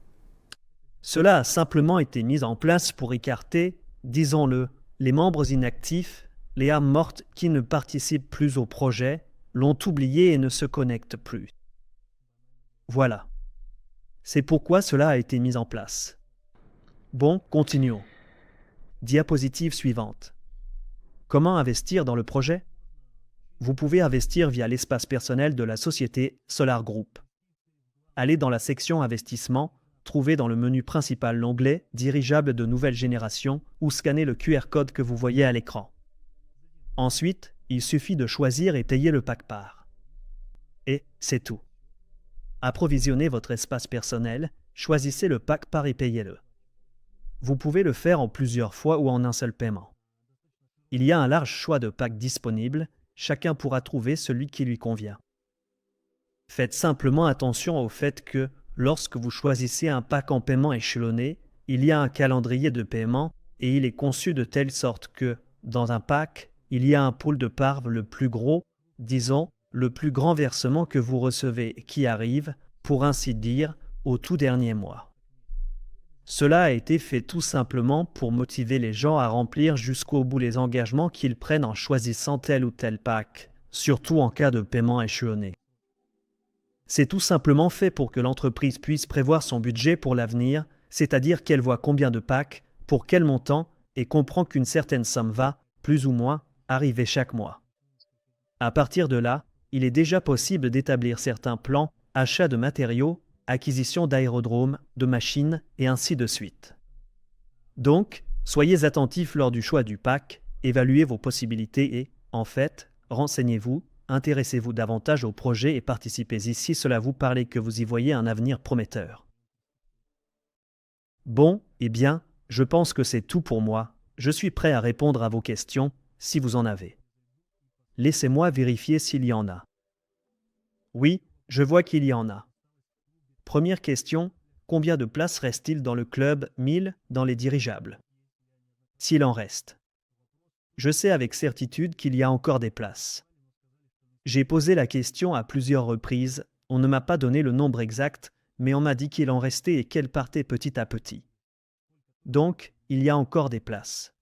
Speaker 2: Cela a simplement été mis en place pour écarter, disons-le, les membres inactifs, les âmes mortes qui ne participent plus au projet, l'ont oublié et ne se connectent plus. Voilà. C'est pourquoi cela a été mis en place. Bon, continuons. Diapositive suivante. Comment investir dans le projet? Vous pouvez investir via l'espace personnel de la société Solar Group. Allez dans la section Investissement, trouvez dans le menu principal l'onglet Dirigeables de nouvelle génération ou scannez le QR code que vous voyez à l'écran. Ensuite, il suffit de choisir et payer le pack-part. Et c'est tout. Approvisionnez votre espace personnel, choisissez le pack-part et payez-le. Vous pouvez le faire en plusieurs fois ou en un seul paiement. Il y a un large choix de packs disponibles, chacun pourra trouver celui qui lui convient. Faites simplement attention au fait que, lorsque vous choisissez un pack en paiement échelonné, il y a un calendrier de paiement et il est conçu de telle sorte que, dans un pack, il y a un pool de parts le plus gros, disons, le plus grand versement que vous recevez qui arrive, pour ainsi dire, au tout dernier mois. Cela a été fait tout simplement pour motiver les gens à remplir jusqu'au bout les engagements qu'ils prennent en choisissant tel ou tel pack, surtout en cas de paiement échelonné. C'est tout simplement fait pour que l'entreprise puisse prévoir son budget pour l'avenir, c'est-à-dire qu'elle voit combien de packs, pour quel montant, et comprend qu'une certaine somme va, plus ou moins, arriver chaque mois. À partir de là, il est déjà possible d'établir certains plans, achat de matériaux, acquisition d'aérodromes, de machines, et ainsi de suite. Donc, soyez attentifs lors du choix du pack, évaluez vos possibilités et, en fait, renseignez-vous, intéressez-vous davantage au projet et participez-y si cela vous parle et que vous y voyez un avenir prometteur. Bon, eh bien, je pense que c'est tout pour moi. Je suis prêt à répondre à vos questions, si vous en avez. Laissez-moi vérifier s'il y en a. Oui, je vois qu'il y en a. Première question, combien de places reste-t-il dans le club 1000 dans les dirigeables? S'il en reste. Je sais avec certitude qu'il y a encore des places. J'ai posé la question à plusieurs reprises, on ne m'a pas donné le nombre exact, mais on m'a dit qu'il en restait et qu'elle partait petit à petit. Donc, il y a encore des places.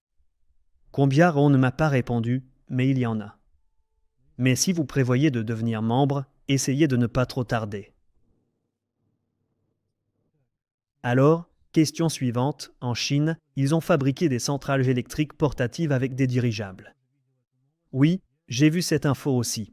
Speaker 2: Combien on ne m'a pas répondu, mais il y en a. Mais si vous prévoyez de devenir membre, essayez de ne pas trop tarder. Alors, question suivante, en Chine, ils ont fabriqué des centrales électriques portatives avec des dirigeables. Oui, j'ai vu cette info aussi.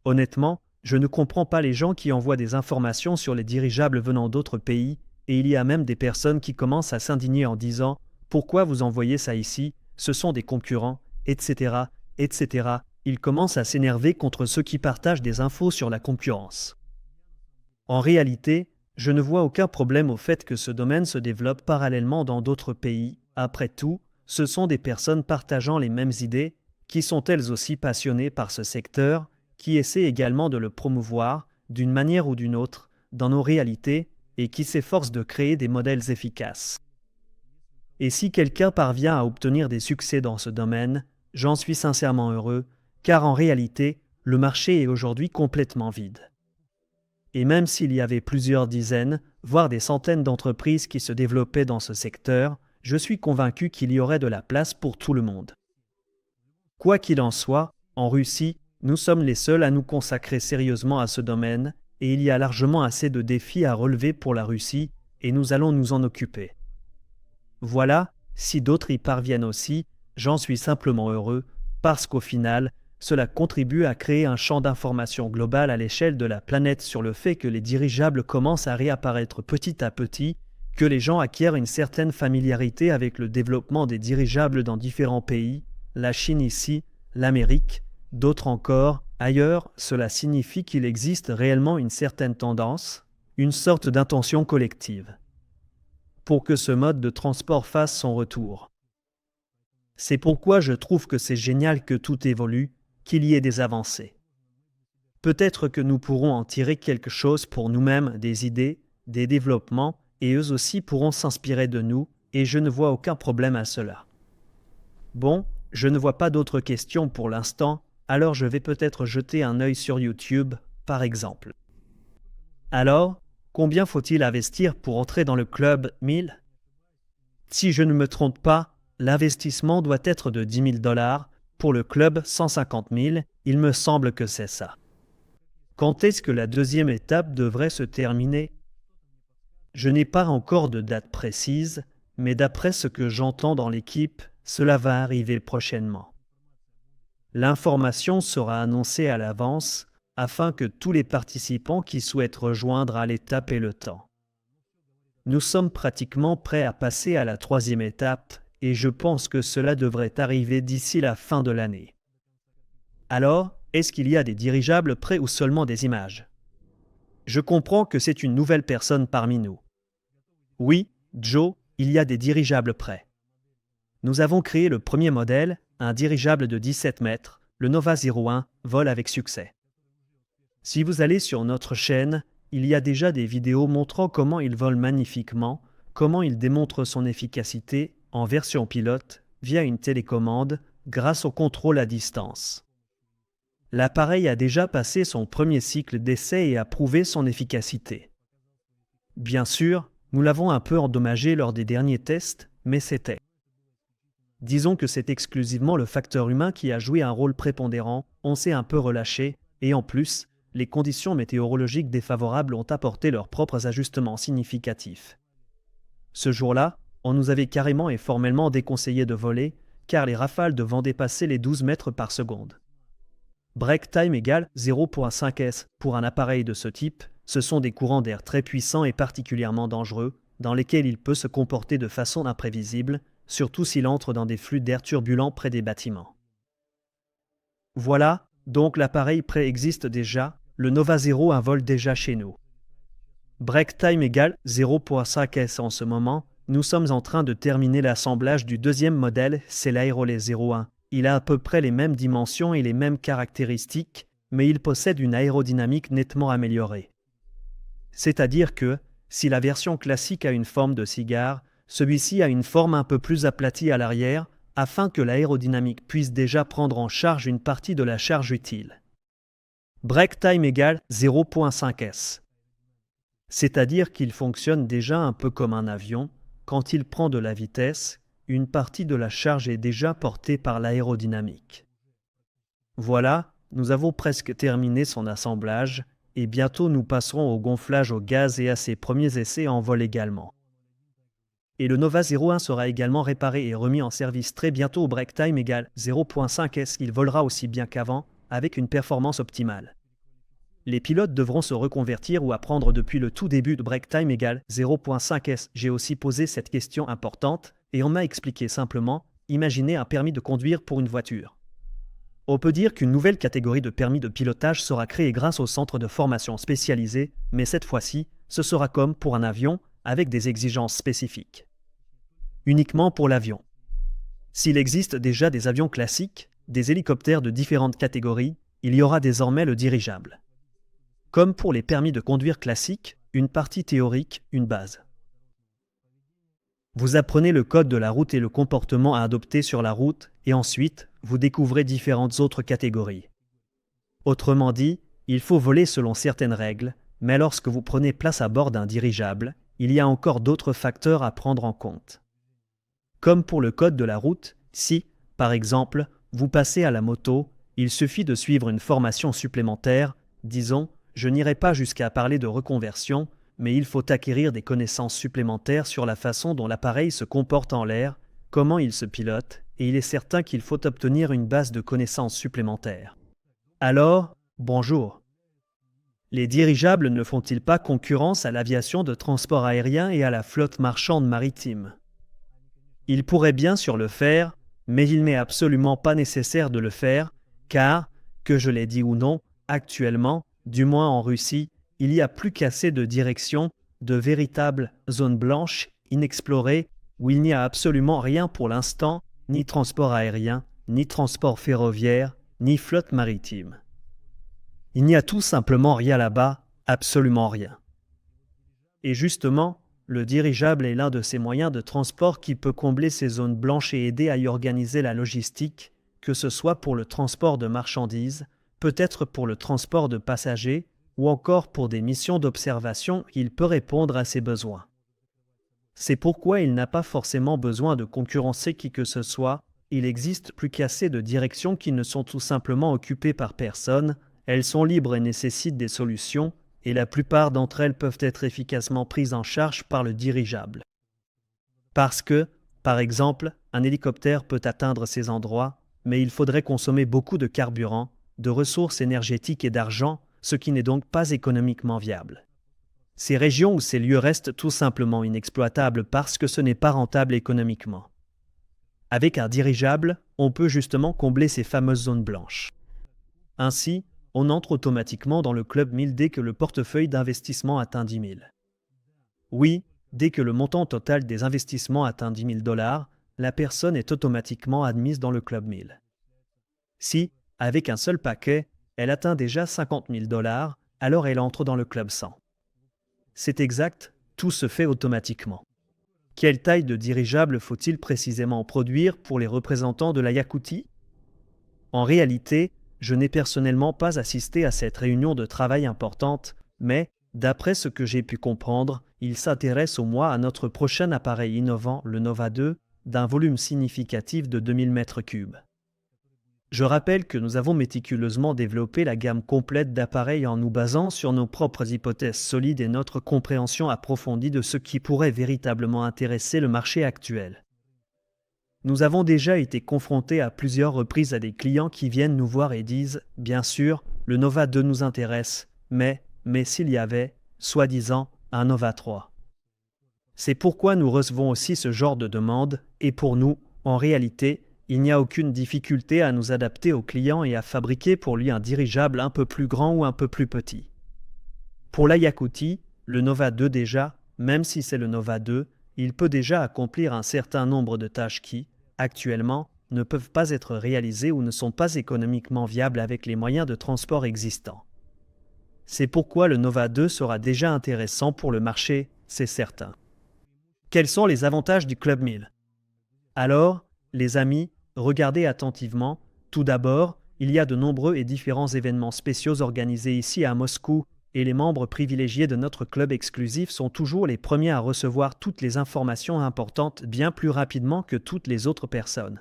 Speaker 2: Honnêtement, je ne comprends pas les gens qui envoient des informations sur les dirigeables venant d'autres pays, et il y a même des personnes qui commencent à s'indigner en disant « Pourquoi vous envoyez ça ici? Ce sont des concurrents, etc., etc. » Ils commencent à s'énerver contre ceux qui partagent des infos sur la concurrence. En réalité, je ne vois aucun problème au fait que ce domaine se développe parallèlement dans d'autres pays. Après tout, ce sont des personnes partageant les mêmes idées, qui sont elles aussi passionnées par ce secteur, qui essaient également de le promouvoir, d'une manière ou d'une autre, dans nos réalités, et qui s'efforcent de créer des modèles efficaces. Et si quelqu'un parvient à obtenir des succès dans ce domaine, j'en suis sincèrement heureux, car en réalité, le marché est aujourd'hui complètement vide. Et même s'il y avait plusieurs dizaines, voire des centaines d'entreprises qui se développaient dans ce secteur, je suis convaincu qu'il y aurait de la place pour tout le monde. Quoi qu'il en soit, en Russie, nous sommes les seuls à nous consacrer sérieusement à ce domaine, et il y a largement assez de défis à relever pour la Russie, et nous allons nous en occuper. Voilà, si d'autres y parviennent aussi, j'en suis simplement heureux, parce qu'au final, cela contribue à créer un champ d'information global à l'échelle de la planète sur le fait que les dirigeables commencent à réapparaître petit à petit, que les gens acquièrent une certaine familiarité avec le développement des dirigeables dans différents pays, la Chine ici, l'Amérique, d'autres encore, ailleurs, cela signifie qu'il existe réellement une certaine tendance, une sorte d'intention collective, pour que ce mode de transport fasse son retour. C'est pourquoi je trouve que c'est génial que tout évolue, qu'il y ait des avancées. Peut-être que nous pourrons en tirer quelque chose pour nous-mêmes, des idées, des développements, et eux aussi pourront s'inspirer de nous, et je ne vois aucun problème à cela. Bon, je ne vois pas d'autres questions pour l'instant, alors je vais peut-être jeter un œil sur YouTube, par exemple. Alors, combien faut-il investir pour entrer dans le club 1000? Si je ne me trompe pas, l'investissement doit être de 10 000 $, pour le club 150 000, il me semble que c'est ça. Quand est-ce que la deuxième étape devrait se terminer? Je n'ai pas encore de date précise, mais d'après ce que j'entends dans l'équipe, cela va arriver prochainement. L'information sera annoncée à l'avance afin que tous les participants qui souhaitent rejoindre à l'étape aient le temps. Nous sommes pratiquement prêts à passer à la 3e étape et je pense que cela devrait arriver d'ici la fin de l'année. Alors, est-ce qu'il y a des dirigeables prêts ou seulement des images? Je comprends que c'est une nouvelle personne parmi nous. Oui, Joe, il y a des dirigeables prêts. Nous avons créé le premier modèle, un dirigeable de 17 mètres, le Nova 01, vole avec succès. Si vous allez sur notre chaîne, il y a déjà des vidéos montrant comment il vole magnifiquement, comment il démontre son efficacité en version pilote via une télécommande grâce au contrôle à distance. L'appareil a déjà passé son premier cycle d'essai et a prouvé son efficacité. Bien sûr, nous l'avons un peu endommagé lors des derniers tests, mais c'était. Disons que c'est exclusivement le facteur humain qui a joué un rôle prépondérant, on s'est un peu relâché, et en plus, les conditions météorologiques défavorables ont apporté leurs propres ajustements significatifs. Ce jour-là, on nous avait carrément et formellement déconseillé de voler, car les rafales de vent dépassaient les 12 mètres par seconde. Break time égale 0.5 s. Pour un appareil de ce type, ce sont des courants d'air très puissants et particulièrement dangereux, dans lesquels il peut se comporter de façon imprévisible, surtout s'il entre dans des flux d'air turbulents près des bâtiments. Voilà, donc l'appareil préexiste déjà, le Nova 01 vole déjà chez nous. Break time égale 0.5 s en ce moment, nous sommes en train de terminer l'assemblage du deuxième modèle, c'est l'Aerolet 01. Il a à peu près les mêmes dimensions et les mêmes caractéristiques, mais il possède une aérodynamique nettement améliorée. C'est-à-dire que, si la version classique a une forme de cigare, celui-ci a une forme un peu plus aplatie à l'arrière, afin que l'aérodynamique puisse déjà prendre en charge une partie de la charge utile. Break time égale 0.5 s. C'est-à-dire qu'il fonctionne déjà un peu comme un avion, quand il prend de la vitesse, une partie de la charge est déjà portée par l'aérodynamique. Voilà, nous avons presque terminé son assemblage et bientôt nous passerons au gonflage au gaz et à ses premiers essais en vol également. Et le Nova 01 sera également réparé et remis en service très bientôt au break time égale 0.5 s. Il volera aussi bien qu'avant, avec une performance optimale. Les pilotes devront se reconvertir ou apprendre depuis le tout début de break time égale 0.5 s. J'ai aussi posé cette question importante et on m'a expliqué simplement, imaginez un permis de conduire pour une voiture. On peut dire qu'une nouvelle catégorie de permis de pilotage sera créée grâce au centre de formation spécialisé, mais cette fois-ci, ce sera comme pour un avion avec des exigences spécifiques. Uniquement pour l'avion. S'il existe déjà des avions classiques, des hélicoptères de différentes catégories, il y aura désormais le dirigeable. Comme pour les permis de conduire classiques, une partie théorique, une base. Vous apprenez le code de la route et le comportement à adopter sur la route, et ensuite, vous découvrez différentes autres catégories. Autrement dit, il faut voler selon certaines règles, mais lorsque vous prenez place à bord d'un dirigeable, il y a encore d'autres facteurs à prendre en compte. Comme pour le code de la route, si, par exemple, vous passez à la moto, il suffit de suivre une formation supplémentaire, disons, je n'irai pas jusqu'à parler de reconversion, mais il faut acquérir des connaissances supplémentaires sur la façon dont l'appareil se comporte en l'air, comment il se pilote, et il est certain qu'il faut obtenir une base de connaissances supplémentaires. Alors, bonjour. Les dirigeables ne font-ils pas concurrence à l'aviation de transport aérien et à la flotte marchande maritime? Ils pourraient bien sûr le faire, mais il n'est absolument pas nécessaire de le faire, car, que je l'ai dit ou non, actuellement, du moins en Russie, il y a plus qu'assez de directions, de véritables zones blanches, inexplorées, où il n'y a absolument rien pour l'instant, ni transport aérien, ni transport ferroviaire, ni flotte maritime. Il n'y a tout simplement rien là-bas, absolument rien. Et justement, le dirigeable est l'un de ces moyens de transport qui peut combler ces zones blanches et aider à y organiser la logistique, que ce soit pour le transport de marchandises, peut-être pour le transport de passagers, ou encore pour des missions d'observation, il peut répondre à ses besoins. C'est pourquoi il n'a pas forcément besoin de concurrencer qui que ce soit, il existe plus qu'assez de directions qui ne sont tout simplement occupées par personne, elles sont libres et nécessitent des solutions, et la plupart d'entre elles peuvent être efficacement prises en charge par le dirigeable. Parce que, par exemple, un hélicoptère peut atteindre ces endroits, mais il faudrait consommer beaucoup de carburant, de ressources énergétiques et d'argent, ce qui n'est donc pas économiquement viable. Ces régions ou ces lieux restent tout simplement inexploitables parce que ce n'est pas rentable économiquement. Avec un dirigeable, on peut justement combler ces fameuses zones blanches. Ainsi, on entre automatiquement dans le club 1000 dès que le portefeuille d'investissement atteint 10 000. Oui, dès que le montant total des investissements atteint 10 000 $, la personne est automatiquement admise dans le club 1000. Si, avec un seul paquet, elle atteint déjà 50 000 $, alors elle entre dans le club 100. C'est exact, tout se fait automatiquement. Quelle taille de dirigeable faut-il précisément produire pour les représentants de la Yakoutie? En réalité, je n'ai personnellement pas assisté à cette réunion de travail importante, mais, d'après ce que j'ai pu comprendre, il s'intéresse au moins à notre prochain appareil innovant, le Nova 2, d'un volume significatif de 2000 m3. Je rappelle que nous avons méticuleusement développé la gamme complète d'appareils en nous basant sur nos propres hypothèses solides et notre compréhension approfondie de ce qui pourrait véritablement intéresser le marché actuel. Nous avons déjà été confrontés à plusieurs reprises à des clients qui viennent nous voir et disent « Bien sûr, le Nova 2 nous intéresse, mais s'il y avait, soi-disant, un Nova 3 ». C'est pourquoi nous recevons aussi ce genre de demande, et pour nous, en réalité, il n'y a aucune difficulté à nous adapter au client et à fabriquer pour lui un dirigeable un peu plus grand ou un peu plus petit. Pour la Yakoutie, le Nova 2 déjà, même si c'est le Nova 2, il peut déjà accomplir un certain nombre de tâches qui, actuellement, ne peuvent pas être réalisées ou ne sont pas économiquement viables avec les moyens de transport existants. C'est pourquoi le Nova 2 sera déjà intéressant pour le marché, c'est certain. Quels sont les avantages du Club 1000? Alors, les amis, regardez attentivement. Tout d'abord, il y a de nombreux et différents événements spéciaux organisés ici à Moscou et les membres privilégiés de notre club exclusif sont toujours les premiers à recevoir toutes les informations importantes bien plus rapidement que toutes les autres personnes.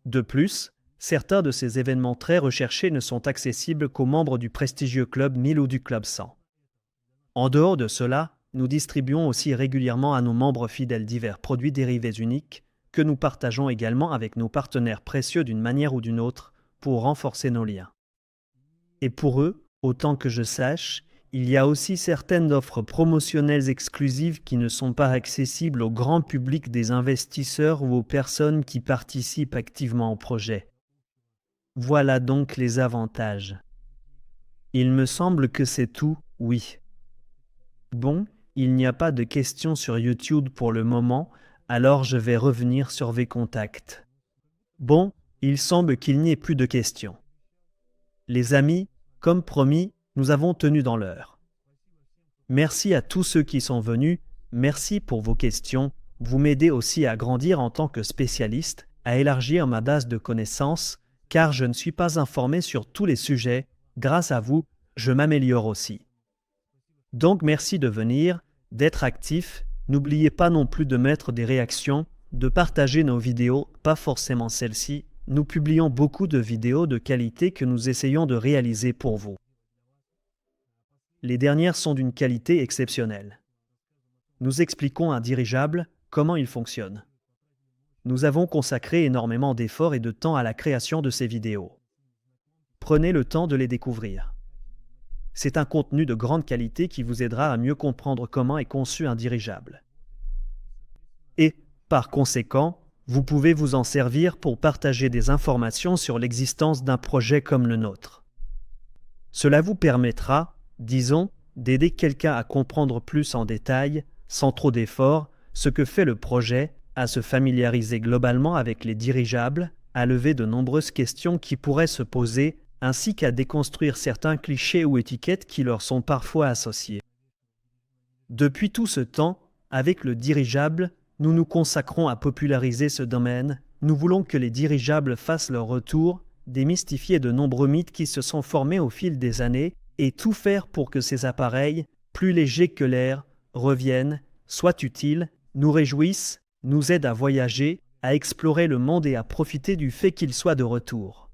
Speaker 2: De plus, certains de ces événements très recherchés ne sont accessibles qu'aux membres du prestigieux club 1000 ou du club 100. En dehors de cela, nous distribuons aussi régulièrement à nos membres fidèles divers produits dérivés uniques que nous partageons également avec nos partenaires précieux d'une manière ou d'une autre pour renforcer nos liens. Et pour eux, autant que je sache, il y a aussi certaines offres promotionnelles exclusives qui ne sont pas accessibles au grand public des investisseurs ou aux personnes qui participent activement au projet. Voilà donc les avantages. Il me semble que c'est tout, oui. Bon, il n'y a pas de questions sur YouTube pour le moment, alors je vais revenir sur V-Contact. Bon, il semble qu'il n'y ait plus de questions. Les amis, comme promis, nous avons tenu dans l'heure. Merci à tous ceux qui sont venus, merci pour vos questions, vous m'aidez aussi à grandir en tant que spécialiste, à élargir ma base de connaissances, car je ne suis pas informé sur tous les sujets, grâce à vous, je m'améliore aussi. Donc merci de venir, d'être actif. N'oubliez pas non plus de mettre des réactions, de partager nos vidéos, pas forcément celles-ci. Nous publions beaucoup de vidéos de qualité que nous essayons de réaliser pour vous. Les dernières sont d'une qualité exceptionnelle. Nous expliquons un dirigeable, comment il fonctionne. Nous avons consacré énormément d'efforts et de temps à la création de ces vidéos. Prenez le temps de les découvrir. C'est un contenu de grande qualité qui vous aidera à mieux comprendre comment est conçu un dirigeable. Et, par conséquent, vous pouvez vous en servir pour partager des informations sur l'existence d'un projet comme le nôtre. Cela vous permettra, disons, d'aider quelqu'un à comprendre plus en détail, sans trop d'efforts, ce que fait le projet, à se familiariser globalement avec les dirigeables, à lever de nombreuses questions qui pourraient se poser, ainsi qu'à déconstruire certains clichés ou étiquettes qui leur sont parfois associés. Depuis tout ce temps, avec le dirigeable, nous nous consacrons à populariser ce domaine. Nous voulons que les dirigeables fassent leur retour, démystifier de nombreux mythes qui se sont formés au fil des années et tout faire pour que ces appareils, plus légers que l'air, reviennent, soient utiles, nous réjouissent, nous aident à voyager, à explorer le monde et à profiter du fait qu'ils soient de retour.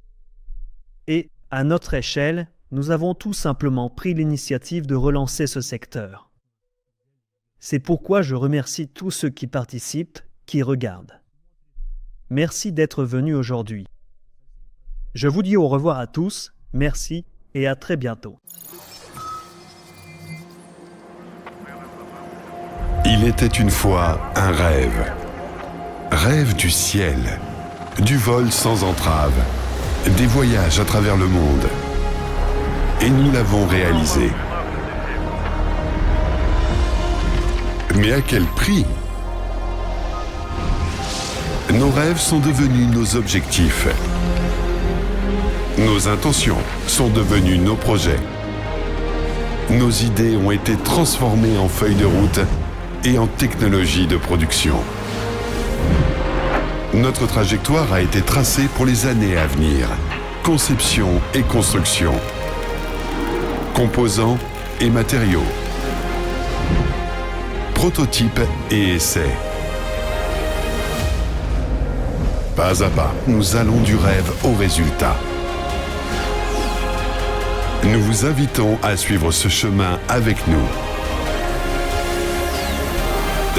Speaker 2: Et, à notre échelle, nous avons tout simplement pris l'initiative de relancer ce secteur. C'est pourquoi je remercie tous ceux qui participent, qui regardent. Merci d'être venus aujourd'hui. Je vous dis au revoir à tous, merci et à très bientôt.
Speaker 1: Il était une fois un rêve. Rêve du ciel, du vol sans entrave, des voyages à travers le monde. Et nous l'avons réalisé. Mais à quel prix ? Nos rêves sont devenus nos objectifs. Nos intentions sont devenues nos projets. Nos idées ont été transformées en feuilles de route et en technologie de production. Notre trajectoire a été tracée pour les années à venir. Conception et construction. Composants et matériaux. Prototypes et essais. Pas à pas, nous allons du rêve au résultat. Nous vous invitons à suivre ce chemin avec nous.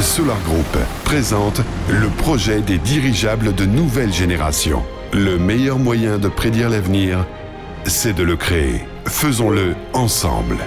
Speaker 1: Solar Group présente le projet des dirigeables de nouvelle génération. Le meilleur moyen de prédire l'avenir, c'est de le créer. Faisons-le ensemble.